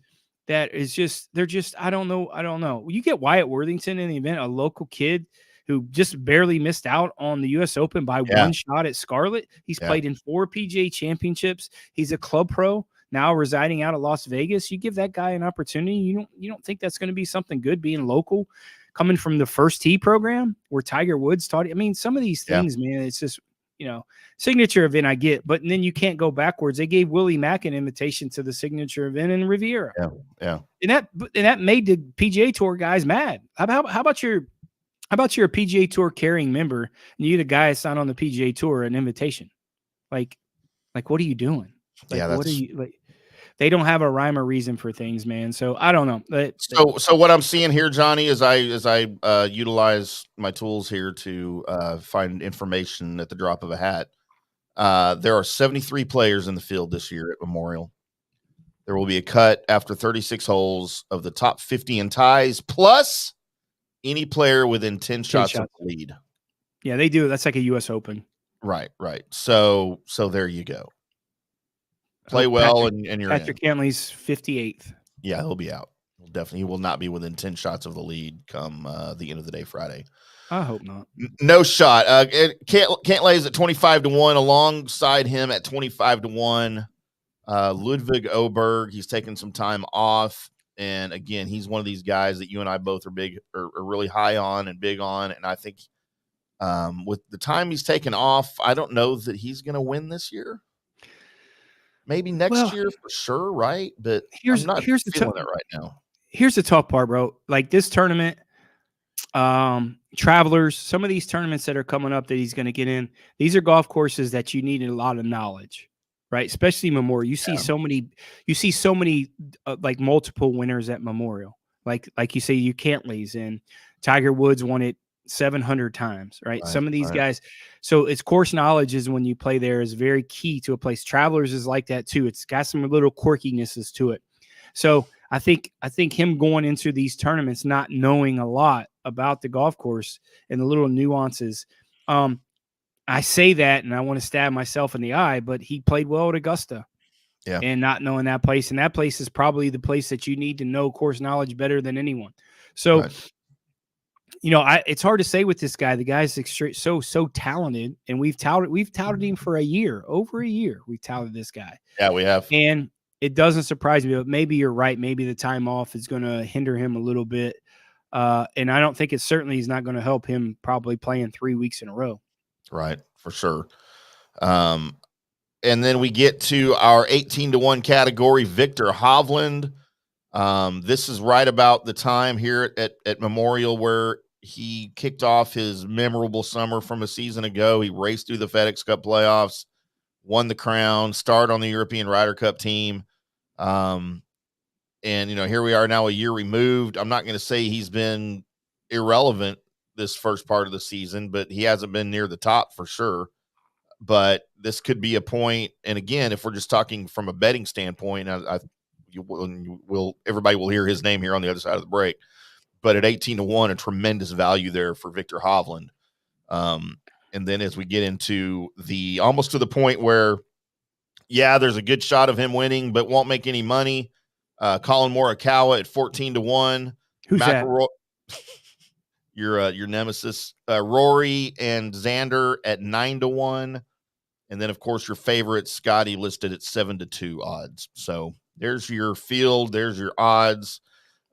that is just, they're just, I don't know. You get Wyatt Worthington in the event, a local kid who just barely missed out on the US Open by one shot at Scarlet. He's played in 4 PGA championships. He's a club pro now residing out of Las Vegas. You give that guy an opportunity. You don't think that's going to be something good being local? Coming from the First Tee program where Tiger Woods taught. I mean, some of these things, man, it's just, you know, signature event I get, but then you can't go backwards. They gave Willie Mack an invitation to the signature event in Riviera. Yeah. And that made the PGA Tour guys mad. How about you're a PGA Tour carrying member and you the guy that's not on the PGA Tour an invitation? Like what are you doing? Like, what are you like? They don't have a rhyme or reason for things, man. So I don't know. So what I'm seeing here, Johnny, as I utilize my tools here to find information at the drop of a hat, there are 73 players in the field this year at Memorial. There will be a cut after 36 holes of the top 50 in ties, plus any player within 10 shots of the lead. Yeah, they do. That's like a U.S. Open. Right. So there you go. Play well, and you're Patrick Cantlay's 58th. Yeah, he'll be out. He will not be within 10 shots of the lead come the end of the day Friday. I hope not. No shot. Cantlay is at 25-1. Alongside him at 25-1, Ludwig Oberg. He's taken some time off, and again, he's one of these guys that you and I both are really high on and big on. And I think with the time he's taken off, I don't know that he's going to win this year. Maybe next year for sure, right? But I'm not feeling it right now. Here's the tough part, bro. Like this tournament, Travelers, some of these tournaments that are coming up that he's going to get in, these are golf courses that you need a lot of knowledge, right? Especially Memorial. You see so many like multiple winners at Memorial. Like you say, you Cantlays and Tiger Woods won it 700 times, right? Some of these guys. So it's course knowledge is when you play there is very key to a place. Travelers is like that too. It's got some little quirkinesses to it. So I think him going into these tournaments, not knowing a lot about the golf course and the little nuances. I I say that and I want to stab myself in the eye, but he played well at Augusta. Yeah. And not knowing that place. And that place is probably the place that you need to know course knowledge better than anyone. So, Right. It's hard to say with this guy. The guy's so talented, and we've touted him for over a year. We've touted this guy. Yeah, we have. And it doesn't surprise me, but maybe you're right. Maybe the time off is going to hinder him a little bit. And I don't think he's not going to help him probably playing 3 weeks in a row. Right, for sure. And then we get to our 18-1 category, Victor Hovland. This is right about the time here at Memorial where he kicked off his memorable summer from a season ago. He raced through the FedEx Cup playoffs, won the crown, starred on the European Ryder Cup team. And, here we are now a year removed. I'm not going to say he's been irrelevant this first part of the season, but he hasn't been near the top for sure. But this could be a point. And again, if we're just talking from a betting standpoint, everybody will hear his name here on the other side of the break. But at 18-1, a tremendous value there for Victor Hovland. And then as we get into almost to the point where, there's a good shot of him winning, but won't make any money. Colin Morikawa at 14-1. Who's McIlroy, your nemesis, Rory and Xander at 9-1. And then, of course, your favorite, Scotty, listed at 7-2 odds. So there's your field. There's your odds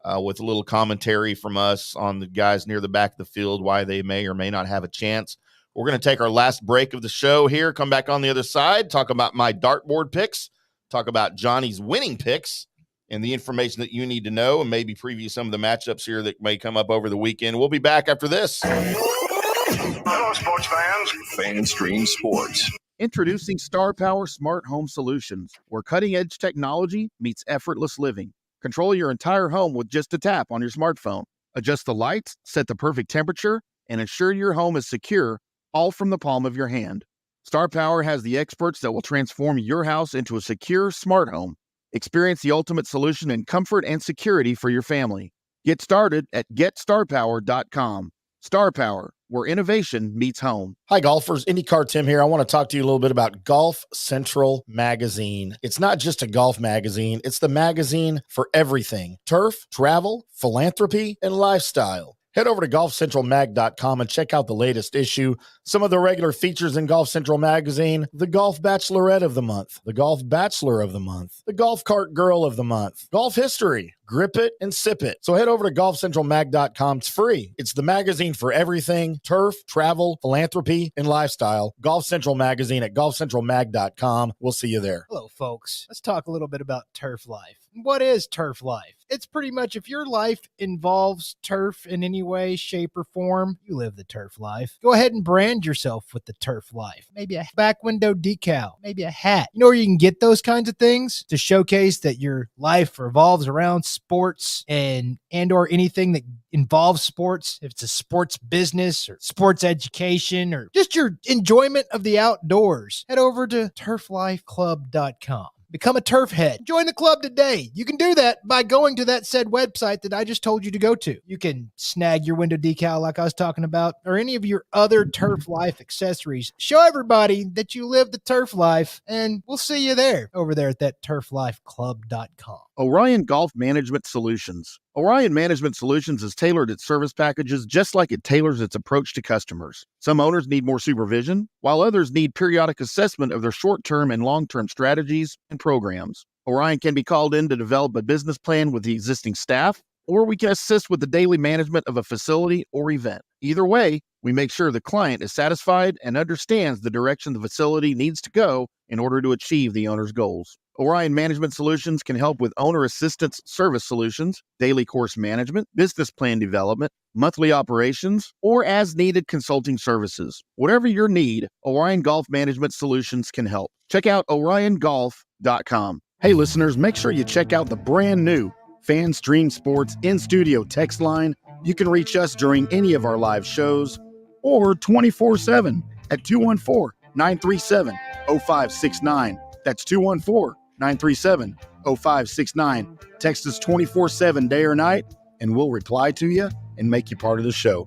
with a little commentary from us on the guys near the back of the field, why they may or may not have a chance. We're going to take our last break of the show here, come back on the other side, talk about my dartboard picks, talk about Johnny's winning picks, and the information that you need to know, and maybe preview some of the matchups here that may come up over the weekend. We'll be back after this. Hello, sports fans. FanStream Sports. Introducing Star Power Smart Home Solutions, where cutting-edge technology meets effortless living. Control your entire home with just a tap on your smartphone. Adjust the lights, set the perfect temperature, and ensure your home is secure, all from the palm of your hand. Star Power has the experts that will transform your house into a secure, smart home. Experience the ultimate solution in comfort and security for your family. Get started at GetStarPower.com. Star Power, where innovation meets home. Hi, golfers. IndyCarTim here. I want to talk to you a little bit about Golf Central Magazine. It's not just a golf magazine. It's the magazine for everything: turf, travel, philanthropy, and lifestyle. Head over to golfcentralmag.com and check out the latest issue. Some of the regular features in Golf Central Magazine: the Golf Bachelorette of the Month, the Golf Bachelor of the Month, the Golf Cart Girl of the Month, Golf History, Grip It and Sip It. So head over to golfcentralmag.com. It's free. It's the magazine for everything: turf, travel, philanthropy, and lifestyle. Golf Central Magazine at golfcentralmag.com. We'll see you there. Hello, folks. Let's talk a little bit about Turf Life. What is Turf Life? It's pretty much, if your life involves turf in any way, shape, or form, you live the Turf Life. Go ahead and brand yourself with the Turf Life. Maybe a back window decal, maybe a hat. You know where you can get those kinds of things to showcase that your life revolves around sports and or anything that involves sports. If it's a sports business or sports education or just your enjoyment of the outdoors, head over to TurfLife.Club.com. Become a turf head. Join the club today. You can do that by going to that said website that I just told you to go to. You can snag your window decal like I was talking about, or any of your other Turf Life accessories. Show everybody that you live the Turf Life, and we'll see you there over there at that TurfLife.Club.com. Orion Golf Management Solutions. Orion Management Solutions has tailored its service packages just like it tailors its approach to customers. Some owners need more supervision, while others need periodic assessment of their short-term and long-term strategies and programs. Orion can be called in to develop a business plan with the existing staff, or we can assist with the daily management of a facility or event. Either way, we make sure the client is satisfied and understands the direction the facility needs to go in order to achieve the owner's goals. Orion Management Solutions can help with owner assistance service solutions, daily course management, business plan development, monthly operations, or as-needed consulting services. Whatever your need, Orion Golf Management Solutions can help. Check out OrionGolf.com. Hey listeners, make sure you check out the brand new FanStream Sports in-studio text line. You can reach us during any of our live shows or 24/7 at 214-937-0569. That's 214-937-0569. Text us 24/7 day or night, and we'll reply to you and make you part of the show.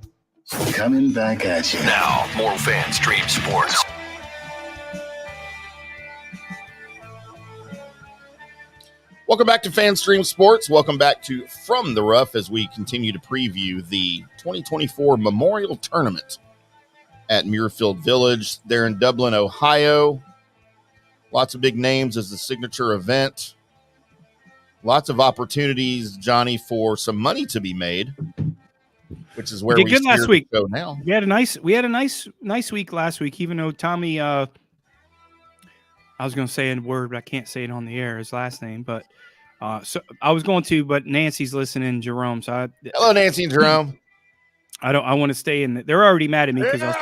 Coming back at you. Now, more Fan Stream Sports. Welcome back to Fan Stream Sports. Welcome back to From the Rough as we continue to preview the 2024 Memorial Tournament at Muirfield Village there in Dublin, Ohio. Lots of big names as the signature event. Lots of opportunities, Johnny, for some money to be made, which is where we did good last week. Go now. We had a nice week last week, even though Tommy, I was going to say a word, but I can't say it on the air, his last name, but so I was going to, but Nancy's listening, Jerome. So hello, Nancy and Jerome. I want to stay in. They're already mad at me because I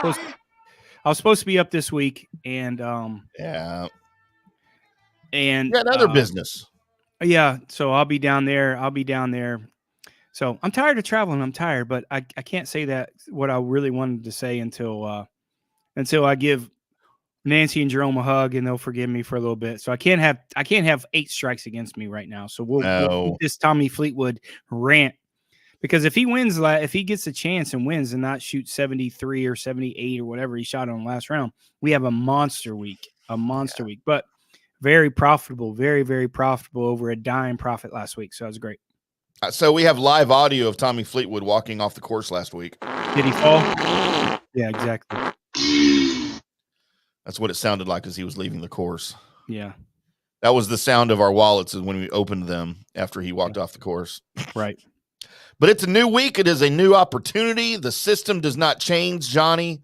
was supposed to be up this week, and and you got other business. Yeah, so I'll be down there. So I'm tired of traveling. I'm tired, but I can't say that what I really wanted to say until I give Nancy and Jerome a hug and they'll forgive me for a little bit. So I can't have 8 strikes against me right now. So we'll keep this Tommy Fleetwood rant, because if he wins, if he gets a chance and wins and not shoot 73 or 78 or whatever he shot on the last round, we have a monster week, week, but very profitable, very, very profitable, over a dime profit last week. So that was great. So we have live audio of Tommy Fleetwood walking off the course last week. Did he fall? Yeah, exactly. That's what it sounded like as he was leaving the course. Yeah. That was the sound of our wallets when we opened them after he walked off the course. Right. But it's a new week. It is a new opportunity. The system does not change, Johnny.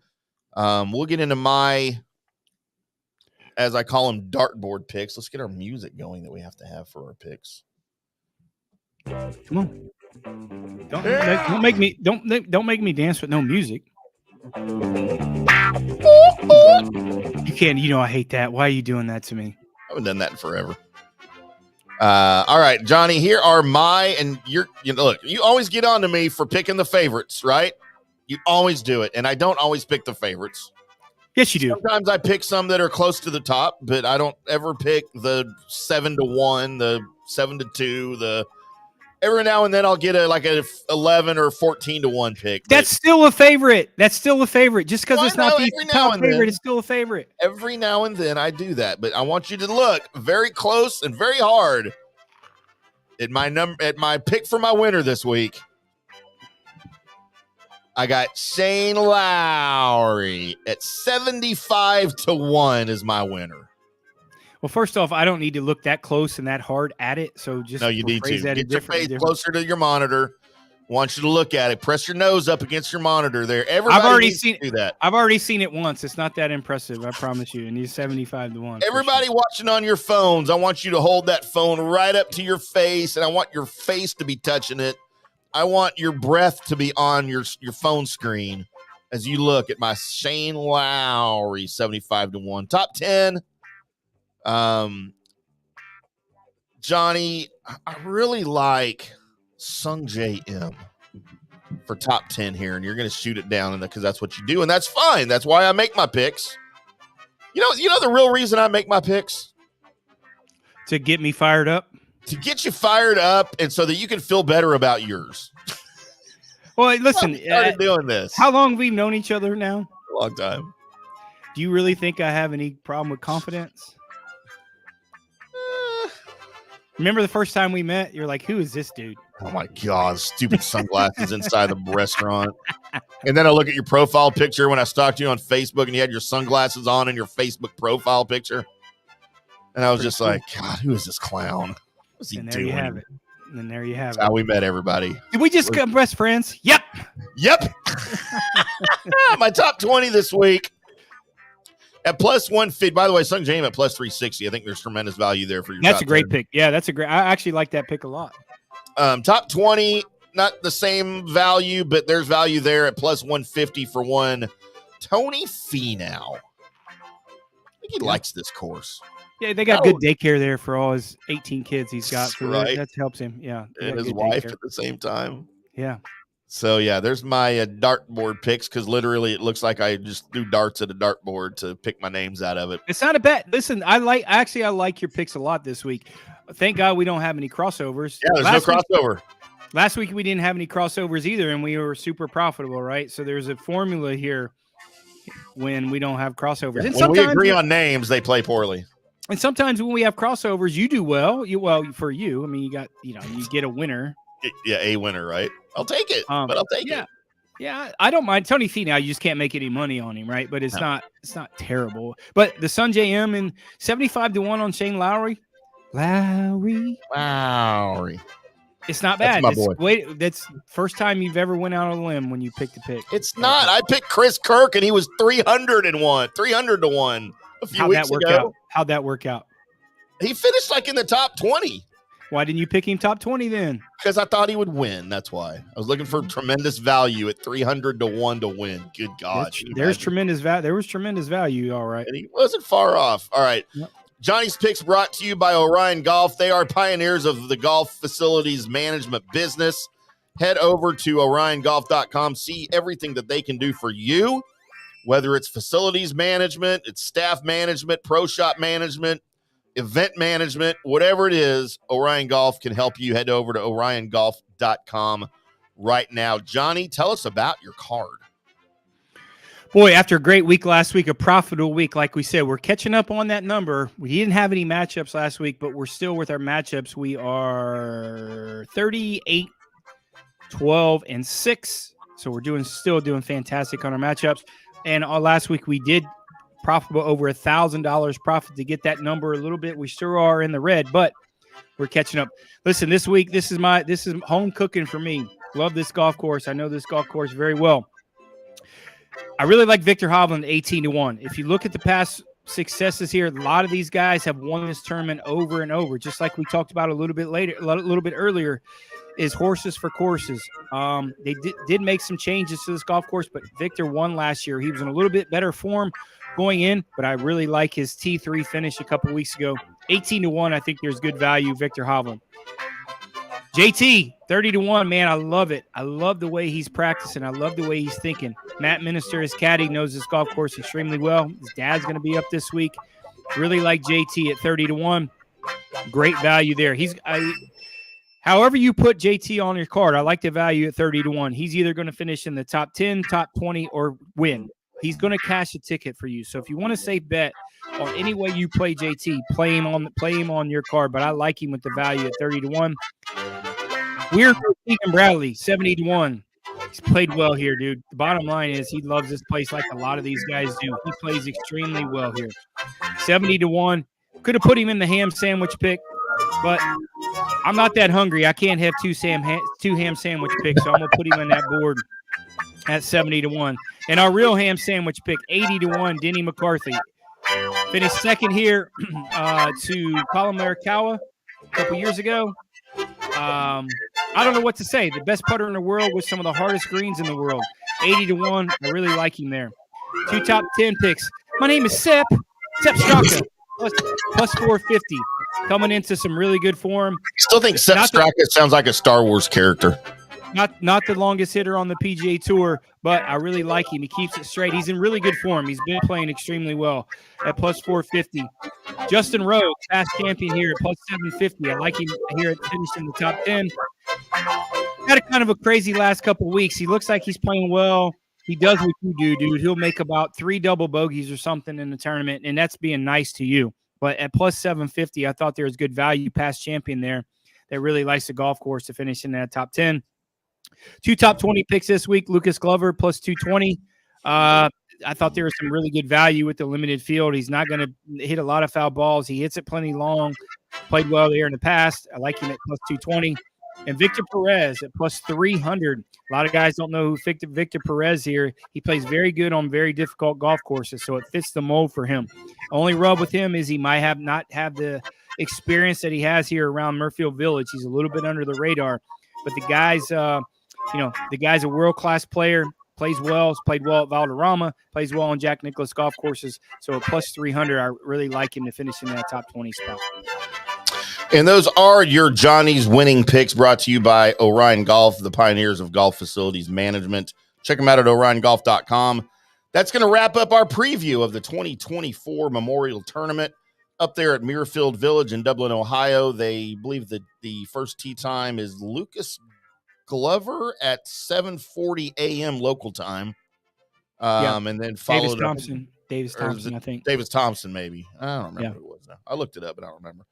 We'll get into my, as I call them, dartboard picks. Let's get our music going that we have to have for our picks. Come on. Don't make me dance with no music. You can't, I hate that. Why are you doing that to me? I haven't done that in forever. All right, Johnny, here are and look, you always get on to me for picking the favorites, right? You always do it. And I don't always pick the favorites. Yes, you do. Sometimes I pick some that are close to the top, but I don't ever pick the 7-1, the 7-2, every now and then I'll get a 11 or 14-1 pick. That's still a favorite. Just because it's not the top favorite, it's still a favorite. Every now and then I do that, but I want you to look very close and very hard at my pick for my winner this week. I got Shane Lowry at 75-1 as my winner. Well, first off, I don't need to look that close and that hard at it. So just no, you need to that get your face closer to your monitor. I want you to look at it. Press your nose up against your monitor there. Everybody needs to do that. I've already seen it once. It's not that impressive, I promise you. And he's 75-1. Everybody watching on your phones, I want you to hold that phone right up to your face, and I want your face to be touching it. I want your breath to be on your phone screen as you look at my Shane Lowry 75-1 top 10. Johnny, I really like Sung J M for top 10 here, and you're going to shoot it down because that's what you do, and that's fine. That's why I make my picks. You know the real reason I make my picks? To get me fired up. To get you fired up, and so that you can feel better about yours. Well, listen, we started doing this. How long have we known each other now? A long time. Do you really think I have any problem with confidence? Remember the first time we met? You're like, who is this dude? Oh, my God. Stupid sunglasses inside the restaurant. And then I look at your profile picture when I stalked you on Facebook and you had your sunglasses on in your Facebook profile picture. And I was just like, God, who is this clown? What's he doing? There you have it. And there you have it. That's how we met everybody. Did we just become best friends? Yep. My top 20 this week. At plus 150, by the way, Sung James at plus 360. I think there's tremendous value there for your That's a great 10. pick. Yeah, I actually like that pick a lot. Top 20, not the same value, but there's value there at plus 150 for one. Tony Finau. I think he likes this course. Yeah, they got good daycare there for all his 18 kids he's got. So right. That helps him. Yeah. And his wife at the same time. Yeah. So, yeah, there's my dartboard picks because literally it looks like I just threw darts at a dartboard to pick my names out of it. It's not a bet. Listen, I like your picks a lot this week. Thank God we don't have any crossovers. Yeah, there's no crossover. Last week we didn't have any crossovers either, and we were super profitable, right? So there's a formula here when we don't have crossovers. Yeah. And When we agree on names, they play poorly. And sometimes when we have crossovers, you do well. For you. I mean, you get a winner. Yeah, a winner, right? I'll take it, but I'll take it. Yeah, I don't mind Tony Finau. You just can't make any money on him, right? But it's not terrible. But the Sun JM and 75-1 on Shane Lowry. It's not bad. That's my boy. That's first time you've ever went out on a limb when you picked a pick. It's not. I picked Chris Kirk, and he was 300 to 1 a few weeks ago. How'd that work out? He finished like in the top 20. Why didn't you pick him top 20 then? Because I thought he would win. That's why. I was looking for tremendous value at 300 to 1 to win. Good God. There was tremendous value. All right. And he wasn't far off. All right. Yep. Johnny's Picks brought to you by Orion Golf. They are pioneers of the golf facilities management business. Head over to OrionGolf.com. See everything that they can do for you, whether it's facilities management, it's staff management, pro shop management, event management, whatever it is, Orion Golf can help you. Head over to OrionGolf.com right now. Johnny, tell us about your card. Boy, after a great week last week, a profitable week, like we said, we're catching up on that number. We didn't have any matchups last week, but we're still with our matchups. We are 38, 12, and 6. So we're still doing fantastic on our matchups. And last week we did profitable over $1,000 profit to get that number a little bit. We sure are in the red, but we're catching up. Listen, this week, this is home cooking for me. Love this golf course. I know this golf course very well. I really like Victor Hovland 18-1. If you look at the past successes here, a lot of these guys have won this tournament over and over. Just like we talked about a little bit earlier, is horses for courses. They did make some changes to this golf course, but Victor won last year. He was in a little bit better form going in, but I really like his T3 finish a couple weeks ago. 18-1, I think there's good value, Victor Hovland. JT, 30-1, man, I love it. I love the way he's practicing. I love the way he's thinking. Matt Minister, his caddy, knows this golf course extremely well. His dad's going to be up this week. Really like JT at 30-1. Great value there. However you put JT on your card, I like the value at 30-1. He's either going to finish in the top 10, top 20, or win. He's going to cash a ticket for you. So if you want a safe bet on any way you play JT, play him on your card. But I like him with the value at 30-1. Weird Keegan Bradley, 70-1. He's played well here, dude. The bottom line is he loves this place like a lot of these guys do. He plays extremely well here. 70-1. Could have put him in the ham sandwich pick, but I'm not that hungry. I can't have two ham sandwich picks, so I'm going to put him on that board at 70-1. And our real ham sandwich pick, 80-1, Denny McCarthy. Finished second here to Colin Morikawa a couple years ago. I don't know what to say. The best putter in the world with some of the hardest greens in the world. 80-1. I really like him there. 2 top 10 picks. My name is Sepp Straka. Plus 450. Coming into some really good form. Still think Sepp Straka sounds like a Star Wars character. Not the longest hitter on the PGA Tour, but I really like him. He keeps it straight. He's in really good form. He's been playing extremely well at plus 450. Justin Rose, past champion here at plus 750. I like him here at finishing the top 10. Had a kind of a crazy last couple of weeks. He looks like he's playing well. He does what you do, dude. He'll make about 3 double bogeys or something in the tournament, and that's being nice to you. But at plus 750, I thought there was good value. Past champion there that really likes the golf course to finish in that top 10. 2 top 20 picks this week. Lucas Glover plus 220. I thought there was some really good value with the limited field. He's not going to hit a lot of foul balls. He hits it plenty long. Played well there in the past. I like him at plus 220. And Victor Perez at plus 300. A lot of guys don't know who Victor Perez here. He plays very good on very difficult golf courses, so it fits the mold for him. Only rub with him is he might not have the experience that he has here around Murfield Village. He's a little bit under the radar. But the guy's a world-class player, plays well, has played well at Valderrama, plays well on Jack Nicklaus golf courses. So at plus 300, I really like him to finish in that top 20 spot. And those are your Johnny's winning picks brought to you by Orion Golf, the pioneers of golf facilities management. Check them out at OrionGolf.com. That's going to wrap up our preview of the 2024 Memorial Tournament up there at Muirfield Village in Dublin, Ohio. They believe that the first tee time is Lucas Glover at 7:40 a.m. local time. And then Davis followed up. Thompson. Davis Or is Thompson, it I think. Davis Thompson, maybe. I don't remember Yeah. who it was now. I looked it up, but I don't remember.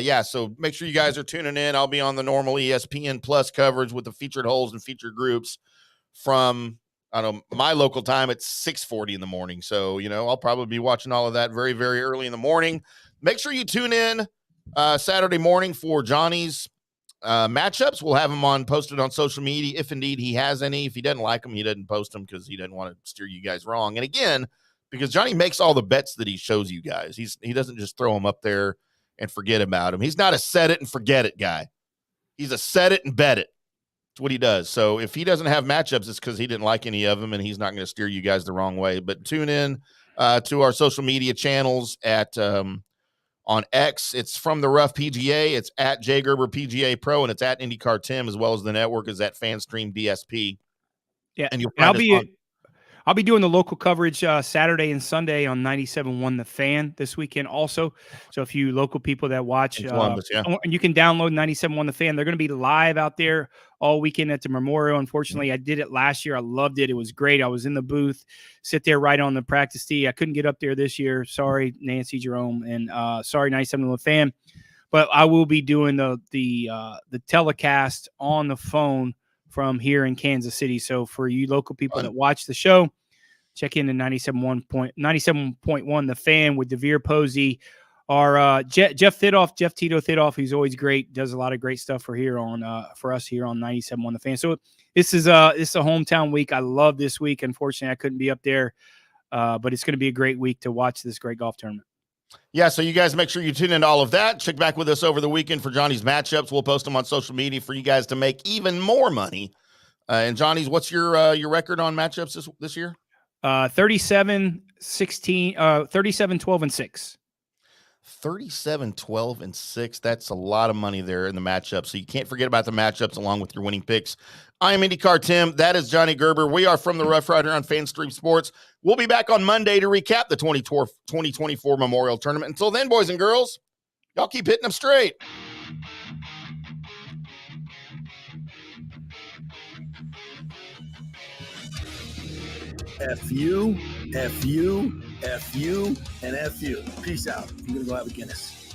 Yeah, so make sure you guys are tuning in. I'll be on the normal ESPN Plus coverage with the featured holes and featured groups from, I don't know, my local time at 6:40 in the morning. So, I'll probably be watching all of that very, very early in the morning. Make sure you tune in Saturday morning for Johnny's matchups. We'll have him posted on social media if indeed he has any. If he doesn't like them, he doesn't post them because he doesn't want to steer you guys wrong. And again, because Johnny makes all the bets that he shows you guys, he doesn't just throw them up there and forget about them. He's not a set it and forget it guy. He's a set it and bet it. That's what he does. So if he doesn't have matchups, it's because he didn't like any of them, and he's not going to steer you guys the wrong way. But tune in to our social media channels at on X. It's From the Rough PGA. It's at J Gerber PGA Pro, and it's at IndyCarTim, as well as the network is at FanStream DSP. Yeah, and you'll find I'll be doing the local coverage Saturday and Sunday on 97.1 The Fan this weekend also. So if you local people that watch, Columbus, and you can download 97.1 The Fan. They're going to be live out there all weekend at the Memorial. Unfortunately, I did it last year. I loved it. It was great. I was in the booth, sit there right on the practice tee. I couldn't get up there this year. Sorry, Nancy Jerome, and sorry, 97.1 The Fan. But I will be doing the telecast on the phone from here in Kansas City. So for you local people that watch the show, check in to 97.1 The Fan with Devere Posey. Our Jeff Tito Thidoff, who's always great, does a lot of great stuff for us here on 97.1 The Fan. So this is a hometown week. I love this week. Unfortunately, I couldn't be up there, but it's going to be a great week to watch this great golf tournament. Yeah, so you guys make sure you tune into all of that. Check back with us over the weekend for Johnny's matchups. We'll post them on social media for you guys to make even more money. And Johnny's, what's your record on matchups this year? 37, 12, and 6. 37, 12, and 6. That's a lot of money there in the matchup. So you can't forget about the matchups along with your winning picks. I am IndyCarTim. That is Johnny Gerber. We are From the Rough right here on FanStream Sports. We'll be back on Monday to recap the 2024 Memorial Tournament. Until then, boys and girls, y'all keep hitting them straight. F you, F you, F you, and F you. Peace out. I'm going to go have a Guinness.